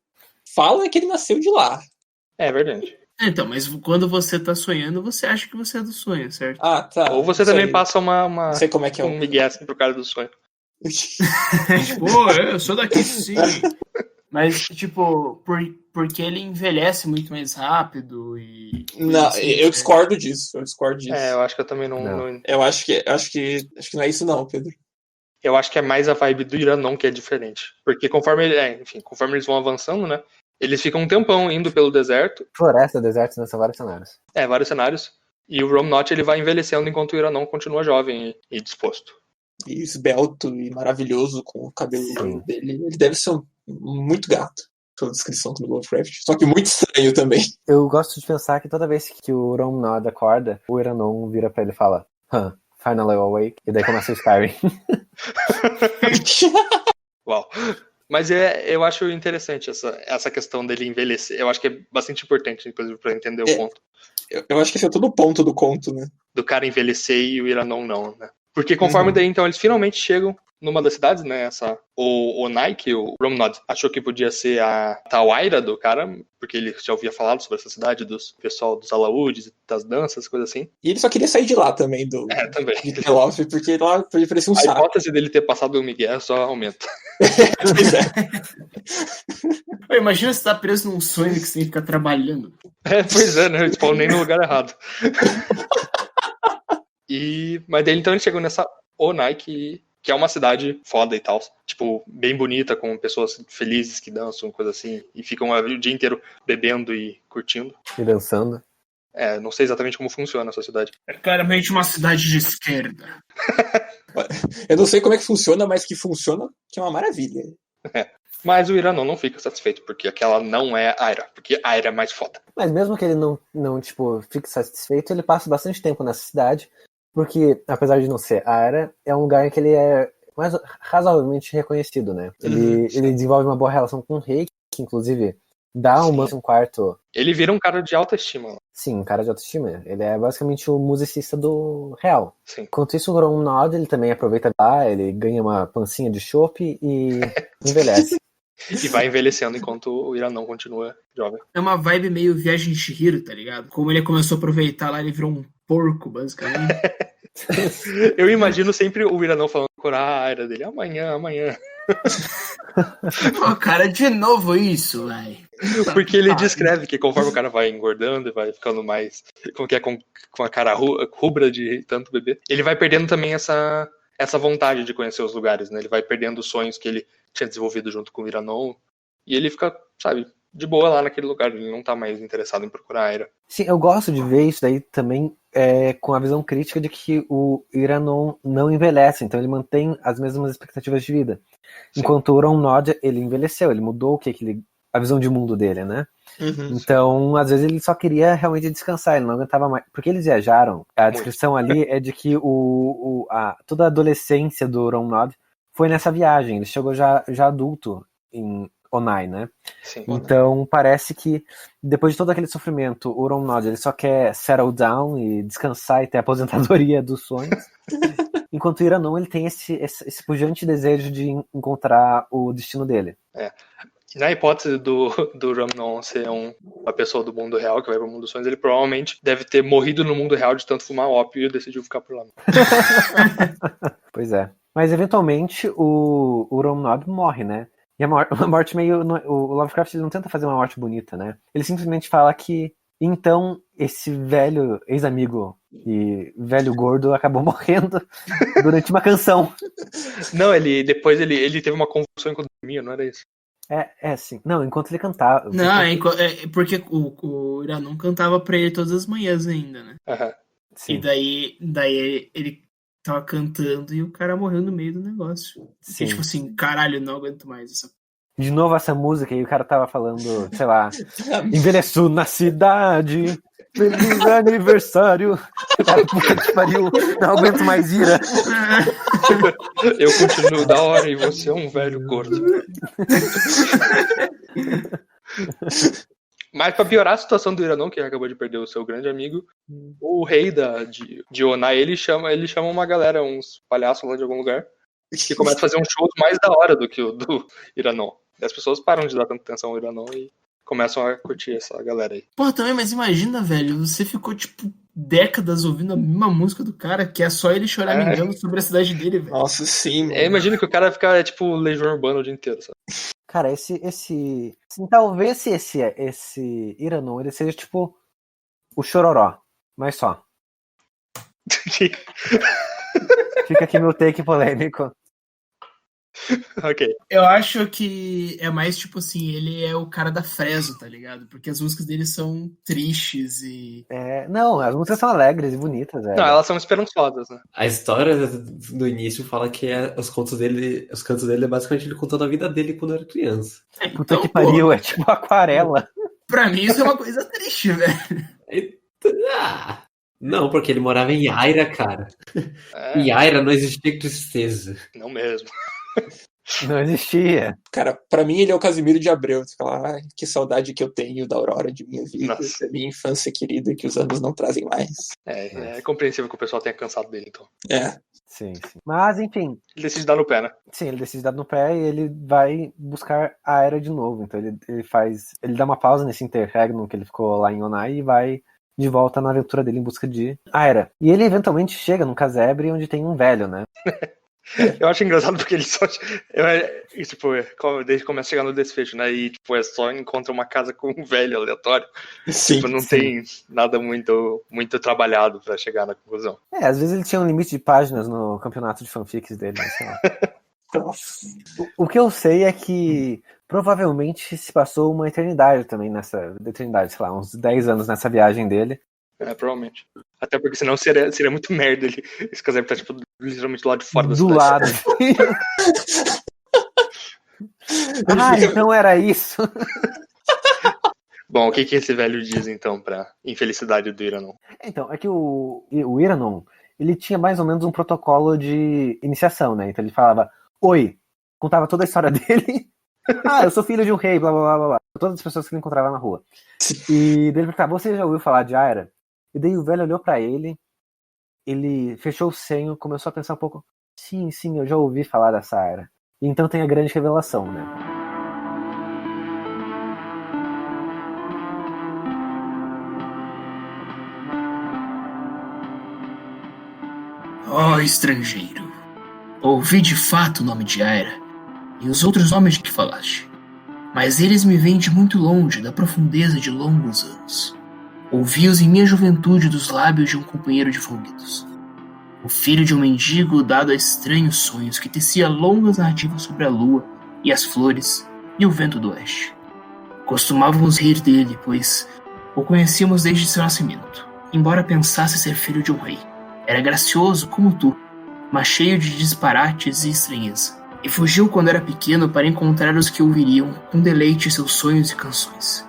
fala que ele nasceu de lá. É verdade. Então, mas quando você tá sonhando, você acha que você é do sonho, certo? Ah, tá. Ou você Isso também aí. passa Não sei como é que é. um migué assim pro cara do sonho. Pô, eu sou daqui sim. Mas, tipo, porque ele envelhece muito mais rápido e... Não, assim, eu discordo disso. Eu acho que eu também não. Eu acho que não é isso não, Pedro. Eu acho que é mais a vibe do Iranon que é diferente. Porque conforme eles vão avançando, né? Eles ficam um tempão indo pelo deserto. Floresta, deserto, né? São vários cenários. Vários cenários. E o Romnot, ele vai envelhecendo enquanto o Iranon continua jovem e disposto. E esbelto e maravilhoso com o cabelo Sim. dele. Ele deve ser muito gato. Toda a descrição do Lovecraft. Só que muito estranho também. Eu gosto de pensar que toda vez que o Romnod acorda, o Iranon vira pra ele e fala finally awake. E daí começa o Skyrim. Uau. Mas eu acho interessante essa questão dele envelhecer. Eu acho que é bastante importante, inclusive, pra entender o conto. Eu acho que esse é todo o ponto do conto, né? Do cara envelhecer e o Iranon não, né? Porque conforme daí, então, eles finalmente chegam numa das cidades, né? O Nike, o Romnod, achou que podia ser a Tawaira do cara, porque ele já ouvia falar sobre essa cidade, dos pessoal dos alaúdes, das danças, coisas assim. E ele só queria sair de lá também, também. de Telof, porque lá ele parecia um A saco. hipótese dele ter passado o Miguel só aumenta. Pois é. Imagina você tá preso num sonho que você tem que ficar trabalhando. Pois é, né? Eu spawnei no lugar errado. Mas daí então ele chegou nessa Nike, que é uma cidade foda e tal. Tipo, bem bonita, com pessoas felizes que dançam, coisa assim. E ficam o dia inteiro bebendo e curtindo. E dançando. Não sei exatamente como funciona essa cidade. É claramente uma cidade de esquerda. Eu não sei como é que funciona, mas que funciona, que é uma maravilha. Mas o Iranon não fica satisfeito, porque aquela não é Aira, porque Aira é mais foda. Mas mesmo que ele não fique satisfeito, ele passa bastante tempo nessa cidade, porque, apesar de não ser Aira, é um lugar em que ele é mais razoavelmente reconhecido, né? Ele desenvolve uma boa relação com o rei, que inclusive dá um quarto... Ele vira um cara de autoestima. Sim, um cara de autoestima. Ele é basicamente o musicista do real. Sim. Enquanto isso, o Romnod, ele também aproveita lá, ele ganha uma pancinha de chopp e envelhece. E vai envelhecendo enquanto o Iranon continua jovem. É uma vibe meio Viagem de Chihiro, tá ligado? Como ele começou a aproveitar lá, ele virou um porco, basicamente. Eu imagino sempre o Iranon falando com a Aira dele, amanhã. Pô, cara, de novo isso, velho. Porque ele descreve que conforme o cara vai engordando e vai ficando mais com a cara rubra de tanto beber, ele vai perdendo também essa vontade de conhecer os lugares, né? Ele vai perdendo os sonhos que ele tinha desenvolvido junto com o Iranon, e ele fica, sabe, de boa lá naquele lugar, ele não tá mais interessado em procurar a Aira. Sim, eu gosto de ver isso daí também com a visão crítica de que o Iranon não envelhece, então ele mantém as mesmas expectativas de vida. Sim. Enquanto o Romnod, ele envelheceu, ele mudou a visão de mundo dele, né? Então, às vezes ele só queria realmente descansar, ele não aguentava mais. Porque eles viajaram, a descrição ali é de que toda a adolescência do Romnod foi nessa viagem, ele chegou já adulto em Onai, né? Sim. Então parece que depois de todo aquele sofrimento, o Romnod ele só quer settle down e descansar e ter a aposentadoria dos sonhos. Enquanto o Iranon ele tem esse pujante desejo de encontrar o destino dele. Na hipótese do Romnon ser uma pessoa do mundo real que vai pro mundo dos sonhos, ele provavelmente deve ter morrido no mundo real de tanto fumar ópio e decidiu ficar por lá. Pois é. Mas eventualmente o Romnod morre, né? E uma morte meio... O Lovecraft ele não tenta fazer uma morte bonita, né? Ele simplesmente fala que então esse velho ex-amigo e velho gordo acabou morrendo durante uma canção. Não, depois ele teve uma convulsão enquanto dormia, não era isso? Sim. Não, enquanto ele cantava. Não, porque o Iranon cantava pra ele todas as manhãs ainda, né? Uhum. Sim. E daí ele tava cantando e o cara morreu no meio do negócio. Sim. E tipo assim, caralho, não aguento mais essa. de novo essa música e o cara tava falando, sei lá, envelheço na cidade, feliz aniversário. Cara, puta que pariu, não aguento mais ira. Eu continuo da hora e você é um velho gordo. Mas pra piorar a situação do Iranon, que acabou de perder o seu grande amigo, o rei de Onai, ele chama uma galera, uns palhaços lá de algum lugar, que começa a fazer um show mais da hora do que o do Iranon. E as pessoas param de dar tanta atenção ao Iranon e começam a curtir essa galera aí. Porra, também, mas imagina, velho, você ficou, tipo, décadas ouvindo a mesma música do cara, que é só ele choramingando sobre a cidade dele, velho. Nossa, sim, mano. Imagina que o cara fica, tipo, Legião Urbana o dia inteiro, sabe? Cara, talvez esse Iranon, ele seja tipo o Chororó, mas só. Fica aqui meu take polêmico. Ok. Eu acho que é mais tipo assim, ele é o cara da Fresno, tá ligado? Porque as músicas dele são tristes e... Não, as músicas são alegres e bonitas, velho. Não, elas são esperançosas, né? A história do início fala que os cantos dele é basicamente ele contando a vida dele quando era criança. Puta Então, que pariu, é tipo aquarela. Pra mim isso é uma coisa triste, velho. Não, porque ele morava em Yaira, cara. Em Yaira não existia tristeza. Não mesmo. Não existia. Cara, pra mim ele é o Casimiro de Abreu. Você fala, que saudade que eu tenho da aurora de minha vida, Nossa. da minha infância querida, que os anos não trazem mais. É compreensível que o pessoal tenha cansado dele, então. É. Sim. Mas, enfim. Ele decide dar no pé, né? Sim, ele decide dar no pé e ele vai buscar a Era de novo. Então ele dá uma pausa nesse interregno que ele ficou lá em Onai e vai de volta na aventura dele em busca de Aera. E ele eventualmente chega num casebre onde tem um velho, né? Eu acho engraçado porque ele só. Desde que começa a chegar no desfecho, né? E é só encontra uma casa com um velho aleatório. Sim, não tem nada muito trabalhado pra chegar na conclusão. Às vezes ele tinha um limite de páginas no campeonato de fanfics dele, sei lá. O que eu sei é que provavelmente se passou uma eternidade também sei lá, uns 10 anos nessa viagem dele. Provavelmente. Até porque senão seria muito merda esse casebre tá, tipo, literalmente do lado de fora da do cidade. lado. Então era isso. Bom, o que esse velho diz, então, pra infelicidade do Iranon? Então, é que o Iranon, ele tinha mais ou menos um protocolo de iniciação, né? Então ele falava, oi, contava toda a história dele. Eu sou filho de um rei, blá, blá, blá, blá, blá. Todas as pessoas que ele encontrava na rua. E dele perguntava, você já ouviu falar de Aera? E daí o velho olhou pra ele fechou o senho, começou a pensar um pouco, sim, eu já ouvi falar dessa Aera. E então tem a grande revelação, né? Ó estrangeiro, ouvi de fato o nome de Aera e os outros nomes de que falaste, mas eles me vêm de muito longe, da profundeza de longos anos. Ouvi-os em minha juventude dos lábios de um companheiro de folguedos, o filho de um mendigo dado a estranhos sonhos que tecia longas narrativas sobre a lua e as flores e o vento do oeste. Costumávamos rir dele, pois o conhecíamos desde seu nascimento, embora pensasse ser filho de um rei. Era gracioso como tu, mas cheio de disparates e estranheza, e fugiu quando era pequeno para encontrar os que ouviriam com deleite seus sonhos e canções.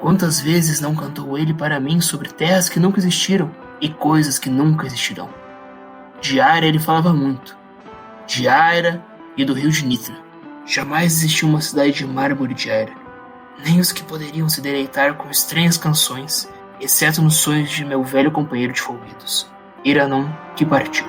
Quantas vezes não cantou ele para mim sobre terras que nunca existiram e coisas que nunca existirão. De Aera ele falava muito. De Aera e do rio de Nitra. Jamais existiu uma cidade de mármore de Aera. Nem os que poderiam se deleitar com estranhas canções, exceto nos sonhos de meu velho companheiro de folguedos, Iranon, que partiu.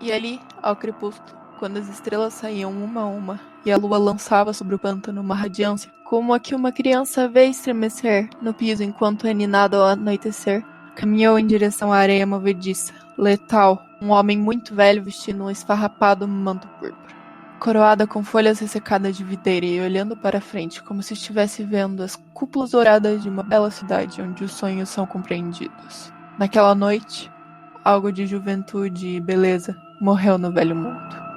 E ali, ao crepúsculo, quando as estrelas saíam uma a uma e a lua lançava sobre o pântano uma radiância, como a que uma criança vê estremecer no piso enquanto é ninado ao anoitecer, caminhou em direção à areia movediça, letal, um homem muito velho vestindo um esfarrapado manto púrpura, coroada com folhas ressecadas de videira e olhando para frente como se estivesse vendo as cúpulas douradas de uma bela cidade onde os sonhos são compreendidos. Naquela noite, algo de juventude e beleza morreu no velho mundo.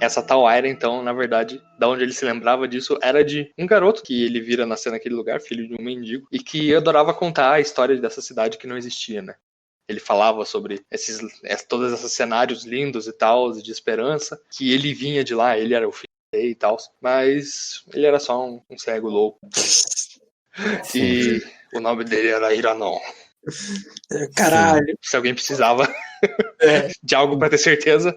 Essa tal Aira, então, na verdade, da onde ele se lembrava disso, era de um garoto que ele vira nascer naquele lugar, filho de um mendigo, e que adorava contar a história dessa cidade que não existia, né? Ele falava sobre todos esses cenários lindos e tal, de esperança, que ele vinha de lá, ele era o filho dele e tal, mas ele era só um cego louco. E o nome dele era Iranon. Caralho. Se alguém precisava de algo pra ter certeza.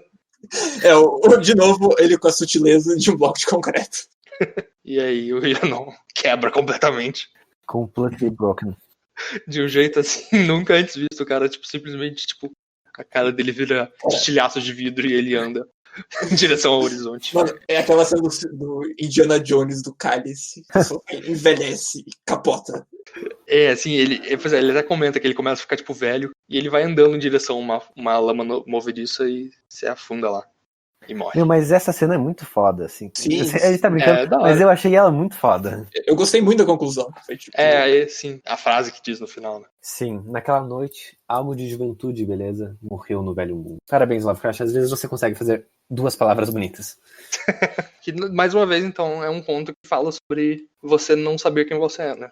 De novo, ele com a sutileza de um bloco de concreto. E aí o Iranon quebra completamente. Completely broken. De um jeito assim, nunca antes visto. O cara, tipo, simplesmente, tipo, a cara dele vira estilhaços de vidro e ele anda em direção ao horizonte. Mano, é aquela cena do Indiana Jones do cálice. Envelhece e capota. Assim, ele até comenta que ele começa a ficar, tipo, velho e ele vai andando em direção a uma lama movediça e se afunda lá. E morre. Meu, mas essa cena é muito foda, assim. Sim. A gente tá brincando, mas eu achei ela muito foda. Eu gostei muito da conclusão. Foi, tipo... sim, a frase que diz no final, né? Sim, naquela noite, almo de juventude, beleza? Morreu no velho mundo. Parabéns, Lovecraft, às vezes você consegue fazer 2 palavras bonitas. Que, mais uma vez, então, é um conto que fala sobre você não saber quem você é, né?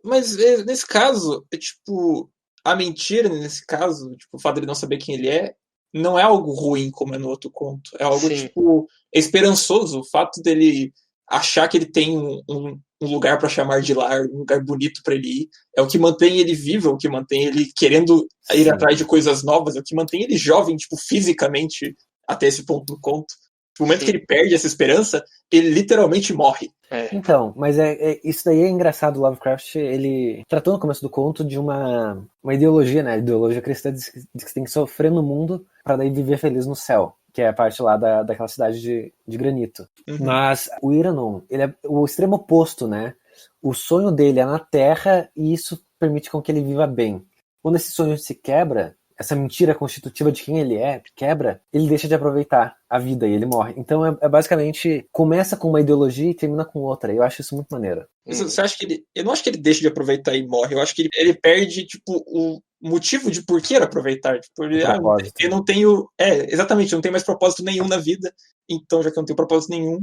Mas nesse caso, tipo, a mentira nesse caso, tipo, o fato de ele não saber quem ele é, não é algo ruim como é no outro conto. É algo, tipo, esperançoso. O fato dele achar que ele tem um lugar pra chamar de lar, um lugar bonito pra ele ir, é o que mantém ele vivo, é o que mantém ele querendo ir atrás de coisas novas, é o que mantém ele jovem, tipo, fisicamente, até esse ponto do conto. No momento que ele perde essa esperança, ele literalmente morre. Então, mas isso daí é engraçado. Lovecraft, ele tratou no começo do conto de uma ideologia, né? A ideologia cristã diz que você tem que sofrer no mundo para daí viver feliz no céu, que é a parte lá daquela cidade de granito. Mas o Iranon, ele é o extremo oposto, né? O sonho dele é na Terra e isso permite com que ele viva bem. Quando esse sonho se quebra, essa mentira constitutiva de quem ele é quebra, ele deixa de aproveitar a vida e ele morre. Então é basicamente, começa com uma ideologia e termina com outra. Eu acho isso muito maneiro. Você acha que ele... Eu não acho que ele deixa de aproveitar e morre. Eu acho que ele perde, tipo, o motivo de por que aproveitar. Tipo, eu não tenho... exatamente, eu não tenho mais propósito nenhum na vida. Então, já que eu não tenho propósito nenhum,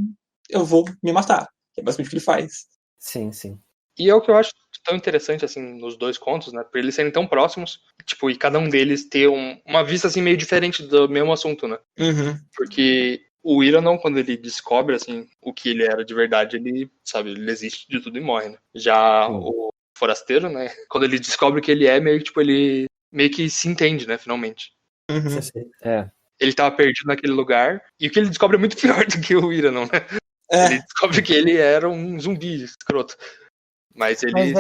eu vou me matar. É basicamente o que ele faz. Sim, sim. E é o que eu acho tão interessante, assim, nos 2 contos, né? Por eles serem tão próximos, tipo, e cada um deles ter uma vista, assim, meio diferente do mesmo assunto, né? Porque o Iranon, quando ele descobre, assim, o que ele era de verdade, ele, sabe, ele existe de tudo e morre, né? Já o Forasteiro, né? Quando ele descobre o que ele é, meio que, tipo, ele meio que se entende, né? Finalmente. Ele tava perdido naquele lugar, e o que ele descobre é muito pior do que o Iranon, né? Ele descobre que ele era um zumbi escroto. Mas ele...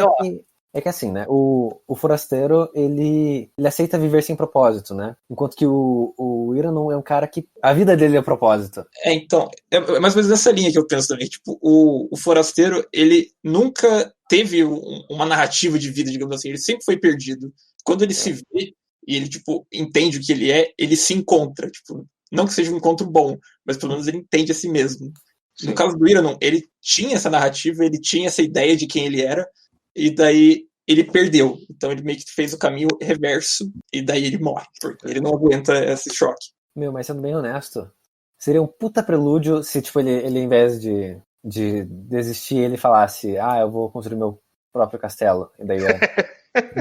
É que assim, né? O Forasteiro, ele aceita viver sem propósito, né? Enquanto que o Iranon é um cara que... A vida dele é o propósito. Então, é mais ou menos nessa linha que eu penso também. Tipo, o Forasteiro, ele nunca teve uma narrativa de vida, digamos assim. Ele sempre foi perdido. Quando ele se vê e ele, tipo, entende o que ele é, ele se encontra. Tipo, não que seja um encontro bom, mas pelo menos ele entende a si mesmo. No caso do Iranon, ele tinha essa narrativa, ele tinha essa ideia de quem ele era, e daí ele perdeu. Então ele meio que fez o caminho reverso, e daí ele morre, porque ele não aguenta esse choque. Meu, mas sendo bem honesto, seria um puta prelúdio se, tipo, ele ao invés de desistir, ele falasse, eu vou construir meu próprio castelo. E daí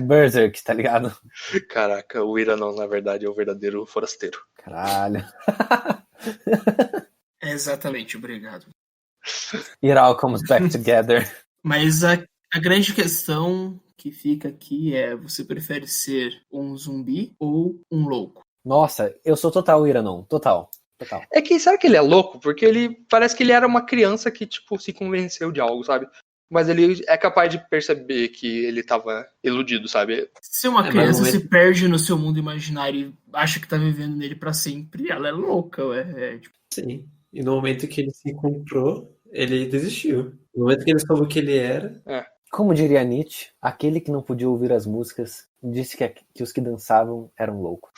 Berserk, tá ligado? Caraca, o Iranon, na verdade, é o verdadeiro forasteiro. Caralho. Exatamente, obrigado. It all comes back together. Mas a grande questão que fica aqui é: você prefere ser um zumbi ou um louco? Nossa, eu sou total Iranon, total. É que, será que ele é louco? Porque ele parece que ele era uma criança que, tipo, se convenceu de algo, sabe? Mas ele é capaz de perceber que ele tava iludido, sabe? Se uma criança se perde no seu mundo imaginário e acha que tá vivendo nele pra sempre, ela é louca, ué. Sim. E no momento que ele se encontrou, ele desistiu. No momento que ele soube o que ele era... Como diria Nietzsche, aquele que não podia ouvir as músicas disse que os que dançavam eram loucos.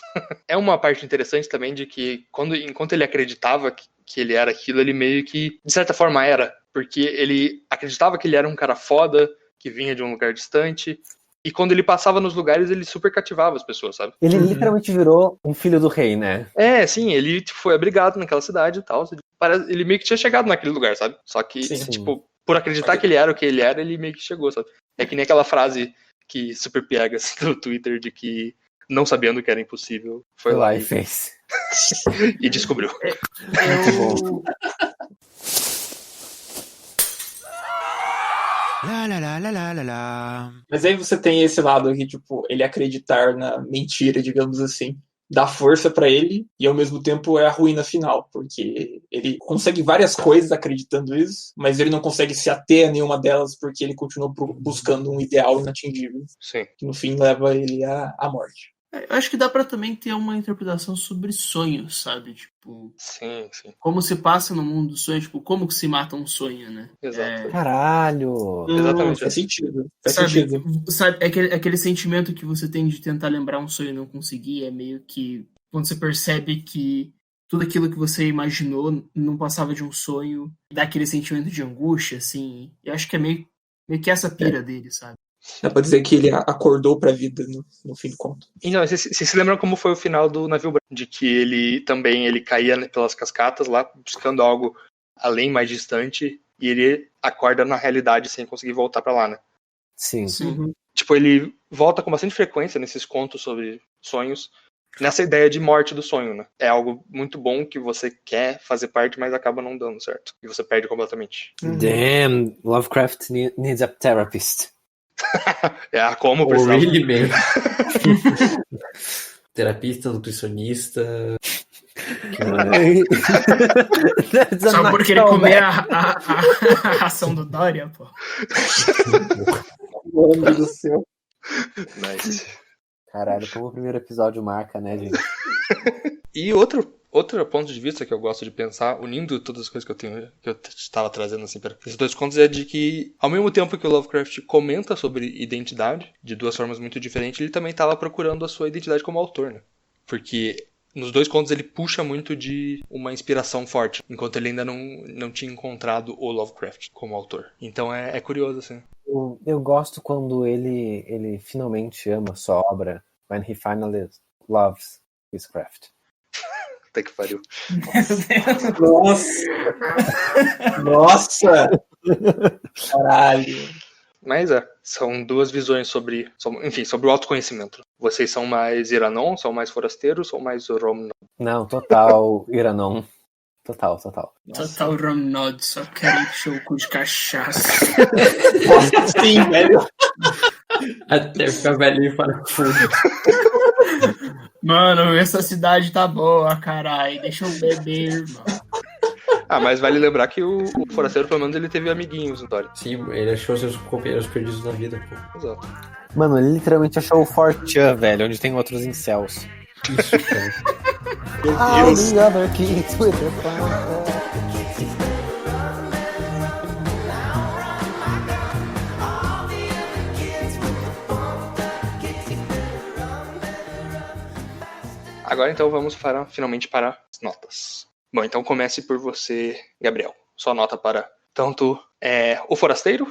É uma parte interessante também de que enquanto ele acreditava que ele era aquilo, ele meio que, de certa forma, era. Porque ele acreditava que ele era um cara foda, que vinha de um lugar distante. E quando ele passava nos lugares, ele super cativava as pessoas, sabe? Ele literalmente virou um filho do rei, né? Sim, ele foi abrigado naquela cidade e tal. ele meio que tinha chegado naquele lugar, sabe? Só que, Sim. tipo, por acreditar que ele era o que ele era, ele meio que chegou, sabe? É que nem aquela frase que super piegas do Twitter de que, não sabendo que era impossível, foi lá e fez. e descobriu. Muito bom. Mas aí você tem esse lado aqui, tipo, ele acreditar na mentira, digamos assim, dá força pra ele e ao mesmo tempo é a ruína final, porque ele consegue várias coisas acreditando isso, mas ele não consegue se ater a nenhuma delas porque ele continua buscando um ideal inatingível, Sim. que no fim leva ele à morte. Eu acho que dá pra também ter uma interpretação sobre sonhos, sabe? Tipo, Sim. como se passa no mundo dos sonhos, tipo, como que se mata um sonho, né? Exato. Caralho! Exatamente. Faz sentido. Faz Sabe, sentido. sabe aquele sentimento que você tem de tentar lembrar um sonho e não conseguir, é meio que quando você percebe que tudo aquilo que você imaginou não passava de um sonho, dá aquele sentimento de angústia, assim. Eu acho que é meio que essa pira dele, sabe? Dá pra dizer que ele acordou pra vida no fim do conto. Então, vocês se lembram como foi o final do Navio Branco? De que ele caía pelas cascatas lá, buscando algo além, mais distante, e ele acorda na realidade sem conseguir voltar pra lá, né? Sim. Uhum. Tipo, ele volta com bastante frequência nesses contos sobre sonhos, nessa ideia de morte do sonho, né? É algo muito bom que você quer fazer parte, mas acaba não dando certo. E você perde completamente. Damn, Lovecraft needs a therapist. Como Oh, precisava. really, man? Terapista, nutricionista. Só porque ele comer a ração do Dória, pô. Meu Deus do céu. Nice. Caralho, como o primeiro episódio marca, né, gente? E outro ponto de vista que eu gosto de pensar, unindo todas as coisas que eu estava trazendo assim para esses dois contos, é de que, ao mesmo tempo que o Lovecraft comenta sobre identidade, de duas formas muito diferentes, ele também estava procurando a sua identidade como autor, né? Porque nos dois contos ele puxa muito de uma inspiração forte, enquanto ele ainda não tinha encontrado o Lovecraft como autor. Então é curioso, assim. Eu gosto quando ele finalmente ama sua obra, when he finally loves his craft. Até que pariu. Nossa! Caralho. Mas são duas visões sobre o autoconhecimento. Vocês são mais Iranon, são mais forasteiros, são mais Romnod? Não, total Iranon. Total. Total Romnod, só quero encher o cu de cachaça. Nossa, sim, velho. Até ficar velhinho para fundo. Mano, essa cidade tá boa, caralho. Deixa eu beber, irmão. Mas vale lembrar que o forasteiro, pelo menos, ele teve amiguinhos no Dória. Sim, ele achou seus companheiros perdidos na vida, pô. Exato. Mano, ele literalmente achou o 4chan, velho, onde tem outros incels. Isso, cara. All the other kids with their fun. Agora então vamos finalmente para as notas. Bom, então comece por você, Gabriel. Sua nota para tanto O Forasteiro,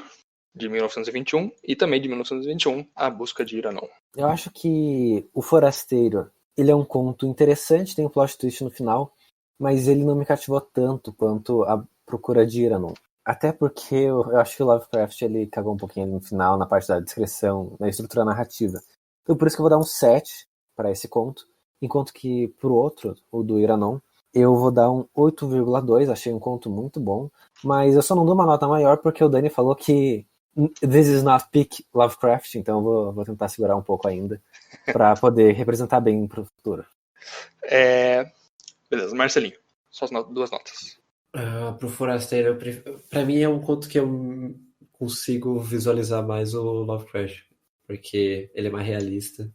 de 1921, e também de 1921, A Busca de Iranon. Eu acho que O Forasteiro, ele é um conto interessante, tem um plot twist no final, mas ele não me cativou tanto quanto A Procura de Iranon. Até porque eu acho que o Lovecraft ele cagou um pouquinho ali no final, na parte da descrição, na estrutura narrativa. Então por isso que eu vou dar um 7 para esse conto, enquanto que pro outro, o do Iranon, eu vou dar um 8,2, achei um conto muito bom, mas eu só não dou uma nota maior porque o Dani falou que this is not peak Lovecraft, então eu vou tentar segurar um pouco ainda para poder representar bem pro futuro. Beleza, Marcelinho, suas duas notas. Pro Forasteiro, pra mim é um conto que eu consigo visualizar mais o Lovecraft, porque ele é mais realista.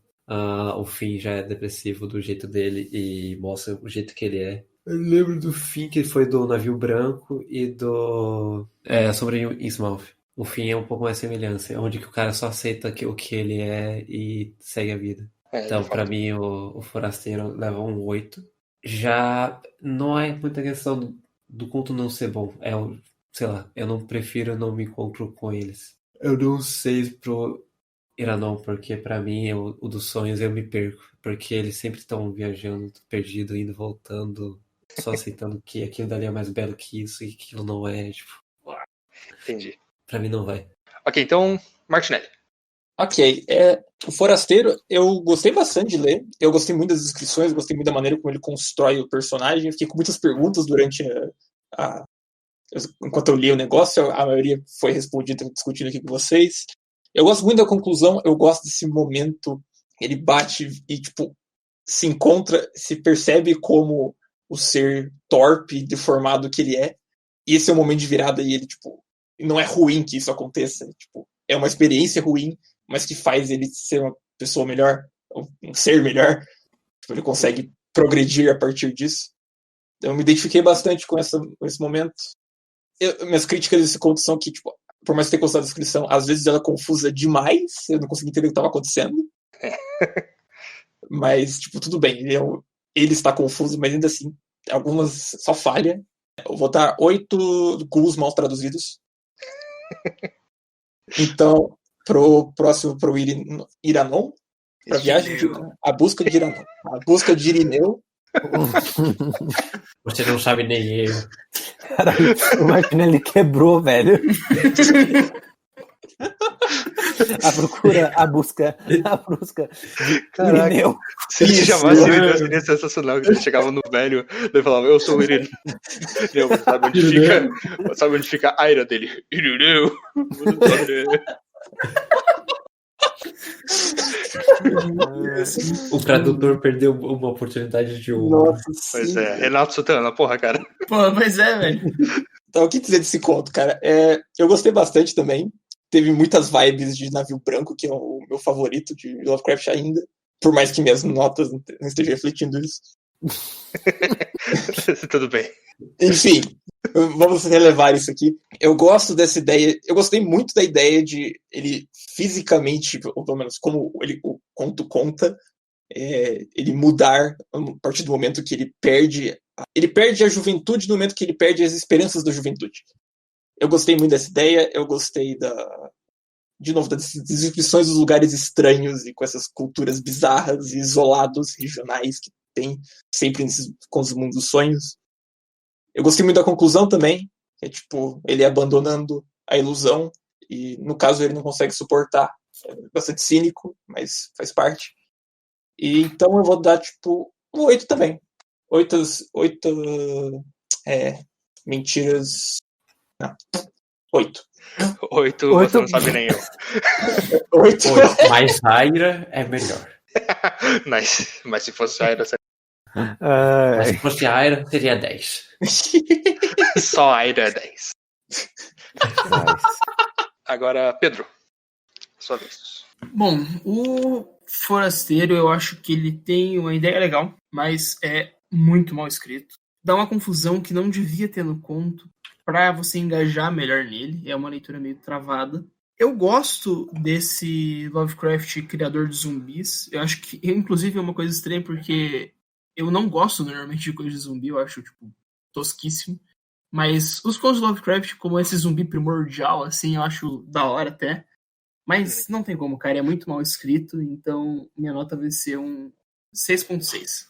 O fim já é depressivo do jeito dele e mostra o jeito que ele é. Eu lembro do fim que foi do Navio Branco e do... sobre Innsmouth. O fim é um pouco mais semelhança, onde que o cara só aceita o que ele é e segue a vida. Então, pra mim, o Forasteiro leva um 8. Já não é muita questão do conto não ser bom. Sei lá, eu não prefiro, não me encontro com eles. Eu dou um 6 pro Iranon, porque pra mim, o dos sonhos eu me perco. Porque eles sempre estão viajando, perdido, indo, voltando. só aceitando que aquilo dali é mais belo que isso e que aquilo não é, tipo, Entendi. pra mim não vai. Ok, então, Martinelli. Ok, o Forasteiro eu gostei bastante de ler, eu gostei muito das descrições, gostei muito da maneira como ele constrói o personagem, eu fiquei com muitas perguntas durante enquanto eu li o negócio, a maioria foi respondida discutindo aqui com vocês. Eu gosto muito da conclusão, eu gosto desse momento, ele bate e, tipo, se encontra, se percebe como o ser torpe, deformado que ele é, e esse é o momento de virada e ele, tipo, não é ruim que isso aconteça, tipo, é uma experiência ruim, mas que faz ele ser uma pessoa melhor, um ser melhor, tipo, ele consegue progredir a partir disso. Eu me identifiquei bastante com esse momento. Minhas críticas desse conto são que, tipo, por mais que tenha gostado da descrição, às vezes ela é confusa demais, eu não consegui entender o que estava acontecendo. Mas, tipo, tudo bem, ele está confuso, mas ainda assim, algumas só falha. Eu vou dar 8 ghouls mal traduzidos. Então, pro próximo, pro Iranon, pra viagem, a busca de Iranon. A busca de Irineu. Você não sabe nem eu. Caralho, o Martinelli quebrou, velho. A busca. Caraca. Irineu. Se ele chamasse Irineu, seria sensacional. Ele chegava no velho, ele falava, eu sou o Irineu. Sabe onde fica a ira dele? Irineu. O tradutor perdeu uma oportunidade de ouro. Nossa, Pois sim, é, Renato Sutana, porra, cara. Pô, mas velho. Então, o que dizer desse conto, cara? Eu gostei bastante também. Teve muitas vibes de Navio Branco, que é o meu favorito de Lovecraft ainda. Por mais que minhas notas não estejam refletindo isso. Tudo bem. Enfim, vamos relevar isso aqui. Eu gosto dessa ideia. Eu gostei muito da ideia de ele fisicamente, ou pelo menos como o conto conta, ele mudar a partir do momento que ele perde a juventude, no momento que ele perde as esperanças da juventude. Eu gostei muito dessa ideia, eu gostei de novo, das descrições dos lugares estranhos e com essas culturas bizarras e isolados, regionais, que tem sempre com os mundos dos sonhos. Eu gostei muito da conclusão também, que é tipo, ele abandonando a ilusão, e no caso ele não consegue suportar. É bastante cínico, mas faz parte. E então eu vou dar tipo um 8 também. 8 mentiras. Não. 8. 8, você não sabe nem eu. 8. Mais Aira é melhor. Mas se fosse Aira, Mas se fosse Aira, seria 10. só Aira é 10. Agora, Pedro, sua vez. Bom, o Forasteiro, eu acho que ele tem uma ideia legal, mas é muito mal escrito. Dá uma confusão que não devia ter no conto para você engajar melhor nele. É uma leitura meio travada. Eu gosto desse Lovecraft criador de zumbis. Eu acho que, inclusive, é uma coisa estranha porque eu não gosto normalmente de coisa de zumbi. Eu acho, tipo, tosquíssimo. Mas os contos de Lovecraft, como esse zumbi primordial, assim, eu acho da hora até. Mas não tem como, cara. É muito mal escrito. Então, minha nota vai ser um 6.6.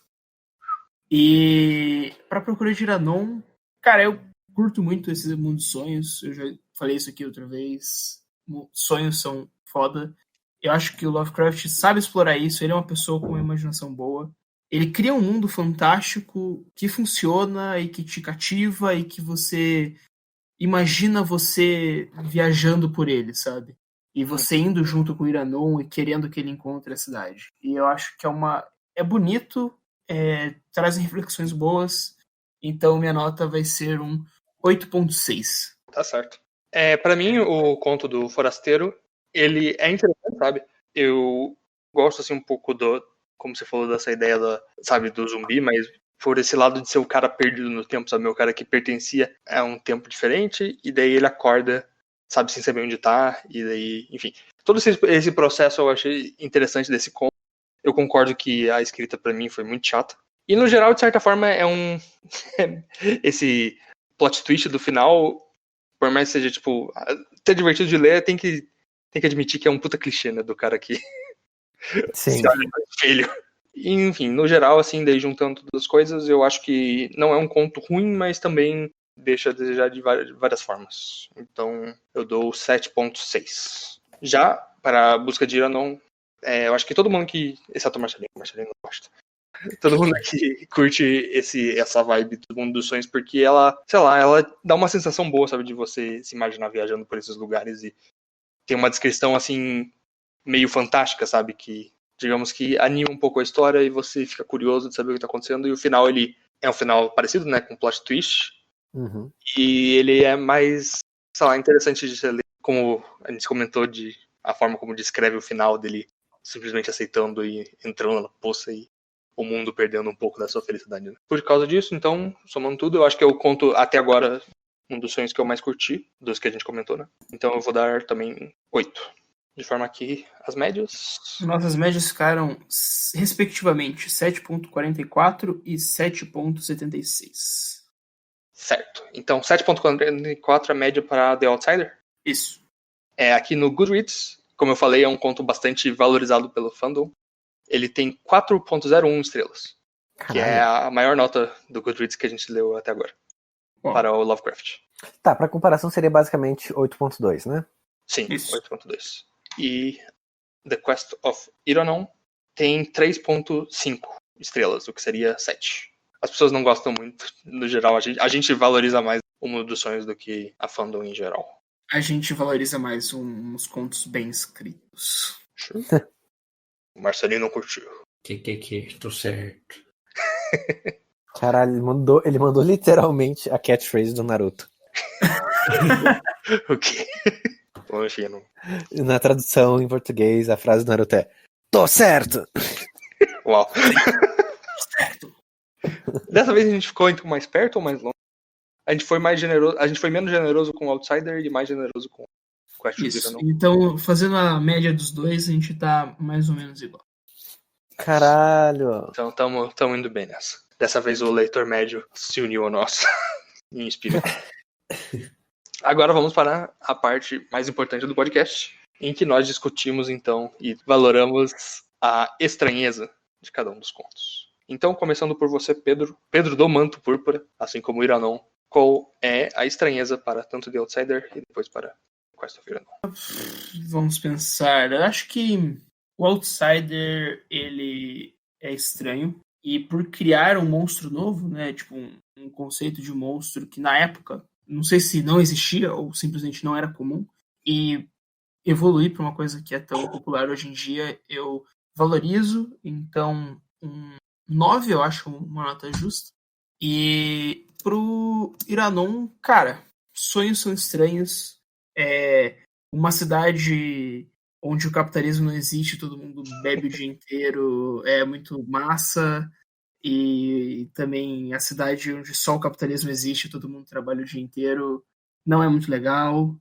E pra Procura de Iranon, cara, eu curto muito esse mundo de sonhos. Eu já falei isso aqui outra vez. Sonhos são foda. Eu acho que o Lovecraft sabe explorar isso. Ele é uma pessoa com uma imaginação boa. Ele cria um mundo fantástico que funciona e que te cativa e que você imagina você viajando por ele, sabe? E você indo junto com o Iranon e querendo que ele encontre a cidade. E eu acho que é bonito, trazem reflexões boas. Então minha nota vai ser um 8.6. Tá certo. Pra mim, o conto do Forasteiro, ele é interessante, sabe? Eu gosto, assim, um pouco como você falou, dessa ideia do zumbi, mas por esse lado de ser o cara perdido no tempo, sabe? O cara que pertencia a um tempo diferente, e daí ele acorda, sabe, sem saber onde tá, e daí, enfim. Todo esse processo eu achei interessante desse conto. Eu concordo que a escrita pra mim foi muito chata. E no geral, de certa forma, esse plot twist do final, por mais que seja, tipo, até divertido de ler, tem que admitir que é um puta clichê, né, do cara que Sim. se olha no espelho. E, enfim, no geral, assim, daí juntando todas as coisas, eu acho que não é um conto ruim, mas também deixa a desejar de várias formas. Então, eu dou 7.6. Já para a Busca de Iranon, eu acho que todo mundo que, exceto o Marcelinho não gosta. Todo mundo que curte essa vibe do Mundo dos Sonhos, porque ela, sei lá, ela dá uma sensação boa, sabe, de você se imaginar viajando por esses lugares e tem uma descrição, assim, meio fantástica, sabe, que, digamos que anima um pouco a história e você fica curioso de saber o que tá acontecendo, e o final, ele é um final parecido, né, com plot twist, e ele é mais, sei lá, interessante de ser lido, como a gente comentou, de a forma como descreve o final dele, simplesmente aceitando e entrando na poça e o mundo perdendo um pouco da sua felicidade. Né? Por causa disso, então, somando tudo, eu acho que eu conto até agora um dos sonhos que eu mais curti, dos que a gente comentou, né? Então eu vou dar também 8. De forma que as médias... Nossas médias ficaram, respectivamente, 7.44 e 7.76. Certo. Então, 7.44 a média para The Outsider? Isso. Aqui no Goodreads, como eu falei, é um conto bastante valorizado pelo fandom. Ele tem 4.01 estrelas. Caralho. Que é a maior nota do Goodreads que a gente leu até agora. Bom. Para o Lovecraft. Tá, para comparação seria basicamente 8.2, né? Sim, 8.2. E The Quest of Iranon tem 3.5 estrelas, o que seria 7. As pessoas não gostam muito, no geral. A gente valoriza mais o Mundo dos Sonhos do que a fandom em geral. A gente valoriza mais uns contos bem escritos. Sure. O Marcelinho não curtiu. Tô certo. Caralho, ele mandou literalmente a catchphrase do Naruto. O quê? Imagino. Na tradução em português, a frase do Naruto é: tô certo! Uau. Certo. Dessa vez a gente ficou então mais perto ou mais longe? A gente foi mais generoso, a gente foi menos generoso com o Outsider e mais generoso com o Quest of Iranon. Então, fazendo a média dos dois, a gente tá mais ou menos igual. Caralho! Então tamo indo bem nessa. Dessa vez o leitor médio se uniu a nós em espírito. Agora vamos para a parte mais importante do podcast, em que nós discutimos então e valoramos a estranheza de cada um dos contos. Então, começando por você, Pedro do Manto Púrpura, assim como o Iranon, qual é a estranheza para tanto The Outsider e depois para Quest of Iranon? Vamos pensar. Eu acho que o Outsider, ele é estranho. E por criar um monstro novo, né, tipo um conceito de monstro que na época, não sei se não existia ou simplesmente não era comum, e evoluir para uma coisa que é tão popular hoje em dia, eu valorizo. Então, um 9 eu acho uma nota justa. E pro Iranon, cara, sonhos são estranhos. Uma cidade onde o capitalismo não existe, todo mundo bebe o dia inteiro, é muito massa, e também a cidade onde só o capitalismo existe, todo mundo trabalha o dia inteiro, não é muito legal.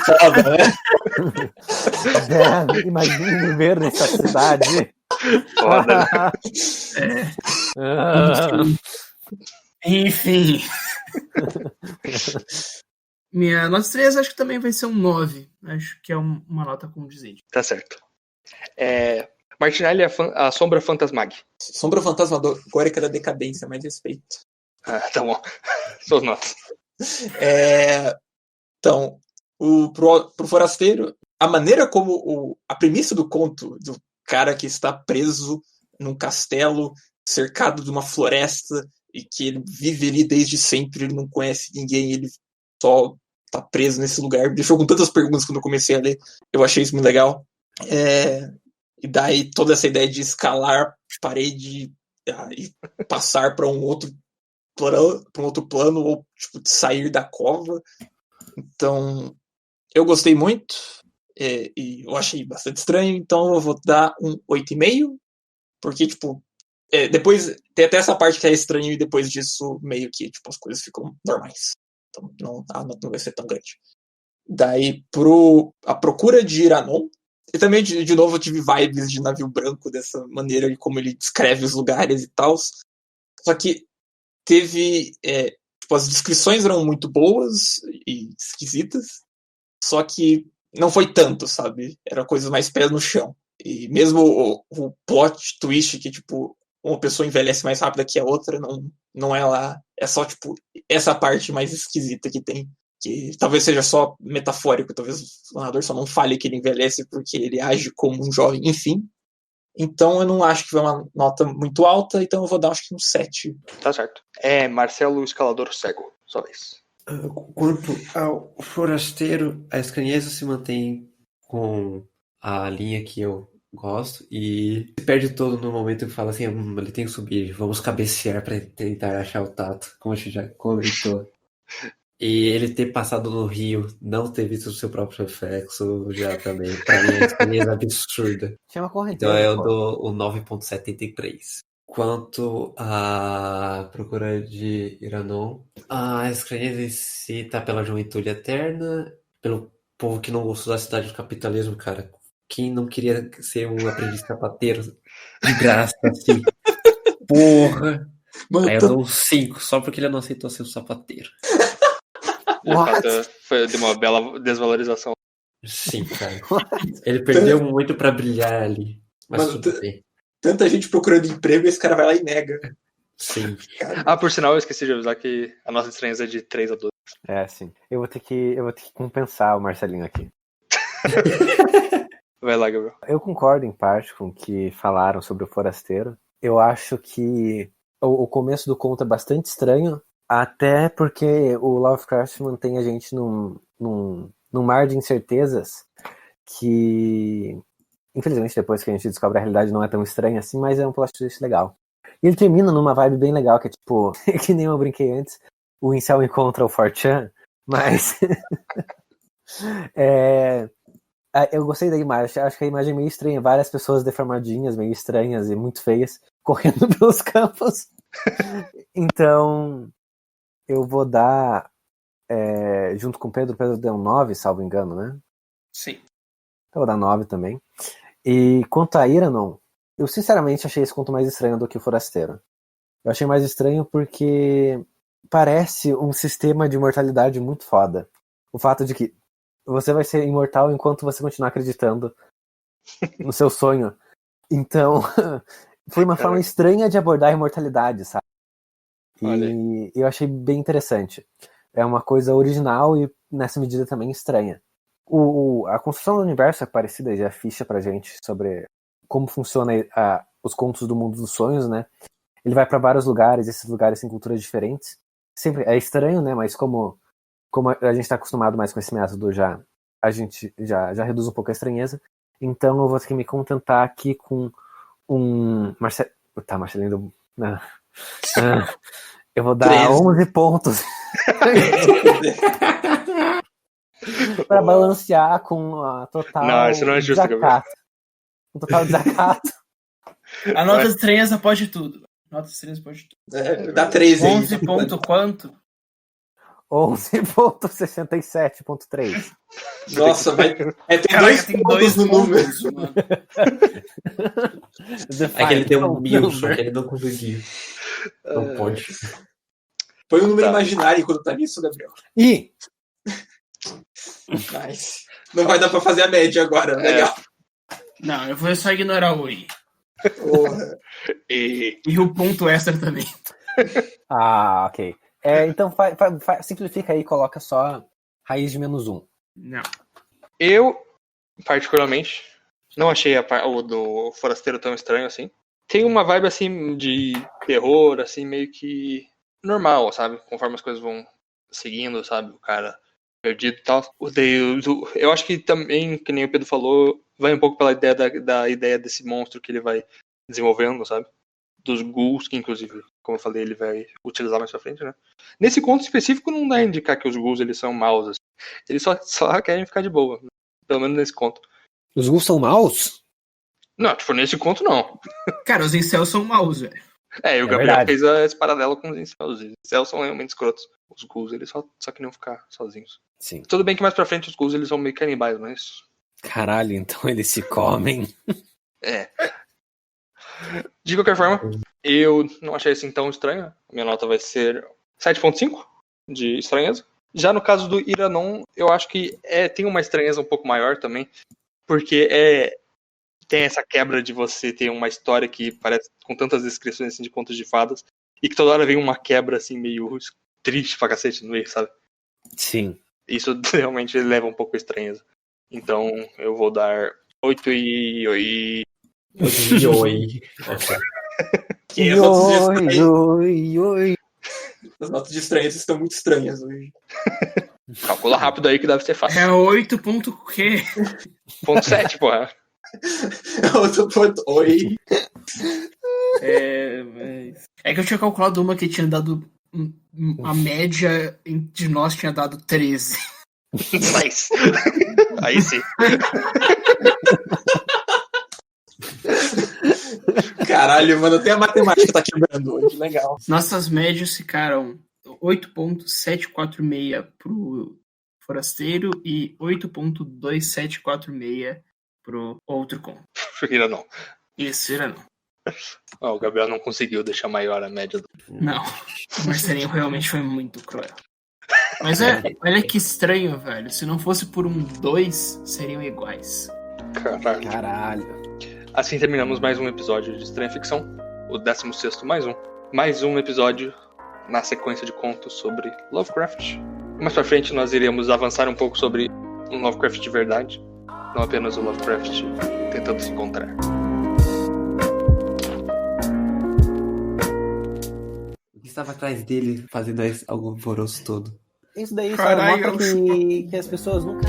Foda, né? Imagina viver nessa cidade. Foda. Enfim. Minha nota 3 acho que também vai ser um 9. Acho que é uma nota condizente. Tá certo. Martinelli, a Sombra Fantasmag. Sombra Fantasmagórica da Decadência, mais respeito. Tá bom. Suas notas. Então, pro Forasteiro, a maneira como a premissa do conto do cara que está preso num castelo cercado de uma floresta e que ele vive ali desde sempre, ele não conhece ninguém, ele só tá preso nesse lugar. Me deixou com tantas perguntas quando eu comecei a ler. Eu achei isso muito legal. E daí toda essa ideia de escalar parede e passar para um outro plano ou tipo, de sair da cova. Então, eu gostei muito e eu achei bastante estranho, então eu vou dar um 8,5, porque, tipo, depois tem até essa parte que é estranho e depois disso meio que, tipo, as coisas ficam normais. Então, a nota não vai ser tão grande. Daí, a Procura de Iranon, e também, de novo, eu tive vibes de Navio Branco, dessa maneira de como ele descreve os lugares e tal. Só que teve... tipo, as descrições eram muito boas e esquisitas, só que não foi tanto, sabe? Era coisas mais pés no chão. E mesmo o plot twist que, tipo, uma pessoa envelhece mais rápido que a outra, não é lá. É só, tipo, essa parte mais esquisita que tem. Que talvez seja só metafórico, talvez o narrador só não fale que ele envelhece porque ele age como um jovem, enfim. Então eu não acho que vai uma nota muito alta, então eu vou dar acho que um 7. Tá certo. Marcelo Escalador Cego, sua vez. Quanto ao forasteiro, a estranheza se mantém com a linha que eu gosto e se perde todo no momento que fala assim, ele tem que subir, vamos cabecear para tentar achar o Tato, como a gente já comentou. E ele ter passado no Rio, não ter visto o seu próprio reflexo, já também, pra mim, é uma estranheza absurda. Tinha uma correnteira. Então eu dou o 9.73. Quanto à procura de Iranon, a estranheza em si tá pela juventude eterna, pelo povo que não gostou da cidade do capitalismo, cara. Quem não queria ser um aprendiz sapateiro de graça, assim? Porra! Mano, Aí eu dou um 5, só porque ele não aceitou ser um sapateiro. Deu uma bela desvalorização. Sim, cara. Ele perdeu muito pra brilhar ali. Mas Mano, tudo bem. tanta gente procurando emprego e esse cara vai lá e nega. Sim. Por sinal, eu esqueci de avisar que a nossa estranheza é de 3 a 12. É, sim. Eu vou ter que compensar o Marcelinho aqui. Vai lá, Gabriel. Eu concordo em parte com o que falaram sobre o forasteiro. Eu acho que o começo do conto é bastante estranho, até porque o Lovecraft mantém a gente num mar de incertezas que, infelizmente, depois que a gente descobre a realidade não é tão estranha assim, mas é um plot twist legal. E ele termina numa vibe bem legal, que é tipo, que nem eu brinquei antes, o incel encontra o 4chan, mas eu gostei da imagem, acho que a imagem é meio estranha, várias pessoas deformadinhas, meio estranhas e muito feias, correndo pelos campos. Então, eu vou dar, junto com o Pedro deu um 9, salvo engano, né? Sim. Eu vou dar 9 também. E quanto a Iranon, eu sinceramente achei esse conto mais estranho do que o Forasteiro. Eu achei mais estranho porque parece um sistema de imortalidade muito foda. O fato de que você vai ser imortal enquanto você continuar acreditando no seu sonho. Então, foi uma forma estranha de abordar a imortalidade, sabe? E eu achei bem interessante. É uma coisa original e, nessa medida, também estranha. A construção do universo é parecida, já ficha pra gente sobre como funciona os contos do mundo dos sonhos, né? Ele vai para vários lugares, esses lugares têm culturas diferentes. Sempre é estranho, né? Mas como a gente está acostumado mais com esse método, a gente já reduz um pouco a estranheza. Então eu vou ter que me contentar aqui com um Marcelinho. Eu vou dar 13. 11 pontos para balancear com a total. Não, isso não é justo, Gabriel. Um total desacato. A nota de estranheza pode tudo. Nota de estranheza pode tudo. Dá 13 aí. 11 ponto quanto? 11.67.3. Nossa, tem Caraca, dois pontos no número. mano. É que ele deu um 1000, só que ele não conseguiu. Não pode. Põe um número imaginário quando tá nisso, Gabriel. E Nice. Não vai dar pra fazer a média agora, legal. Não, eu vou só ignorar o I. Porra. E E o ponto extra também. ok. Então simplifica aí e coloca só raiz de -1. Não. eu, particularmente, não achei o do Forasteiro tão estranho assim. Tem uma vibe assim de terror, assim, meio que normal, sabe? Conforme as coisas vão seguindo, sabe? O cara perdido e tal. Eu acho que também, que nem o Pedro falou, vai um pouco pela ideia da ideia desse monstro que ele vai desenvolvendo, sabe? Dos ghouls, que inclusive, como eu falei, ele vai utilizar mais pra frente, né? Nesse conto específico não dá a indicar que os ghouls eles são maus, assim. Eles só querem ficar de boa, né? Pelo menos nesse conto. Os ghouls são maus? Não, tipo, nesse conto não. Cara, os incels são maus, velho. E o Gabriel verdade. fez esse paralelo com os incels. Os incels são realmente escrotos. Os ghouls, eles só queriam ficar sozinhos. Sim. Tudo bem que mais pra frente os ghouls, eles são meio canibais, mas... Caralho, então eles se comem. De qualquer forma, eu não achei assim tão estranho. Minha nota vai ser 7.5 de estranheza. Já no caso do Iranon, eu acho que tem uma estranheza um pouco maior também, porque tem essa quebra de você ter uma história que parece com tantas descrições assim, de contos de fadas, e que toda hora vem uma quebra assim meio triste pra cacete no meio, sabe? Sim. Isso realmente leva um pouco a estranheza. Então eu vou dar 8 e... Oi. E as notas de estranheza- Oi. as notas de estranheza estão muito estranhas hoje. Calcula rápido aí que deve ser fácil. É 8 ponto quê? Ponto 7, porra. Outro ponto. Oi. É que eu tinha calculado uma que tinha dado. A média de nós tinha dado 13. Nice. Aí sim. Caralho, mano, até a matemática tá quebrando hoje. Legal. Nossas médias ficaram 8.746 pro Forasteiro e 8.2746 pro outro conto. Iranon. Isso, era não. O Gabriel não conseguiu deixar maior a média do... Não. O Marcelinho realmente foi muito cruel. Mas olha que estranho, velho. Se não fosse por um 2, seriam iguais. Caralho. Assim terminamos mais um episódio de Estranha Ficção, o 16º mais um. Mais um episódio na sequência de contos sobre Lovecraft. Mais pra frente nós iremos avançar um pouco sobre um Lovecraft de verdade, não apenas o Lovecraft tentando se encontrar. O que estava atrás dele fazendo algum alvoroço todo? Isso daí só Caralho, mostra que as pessoas nunca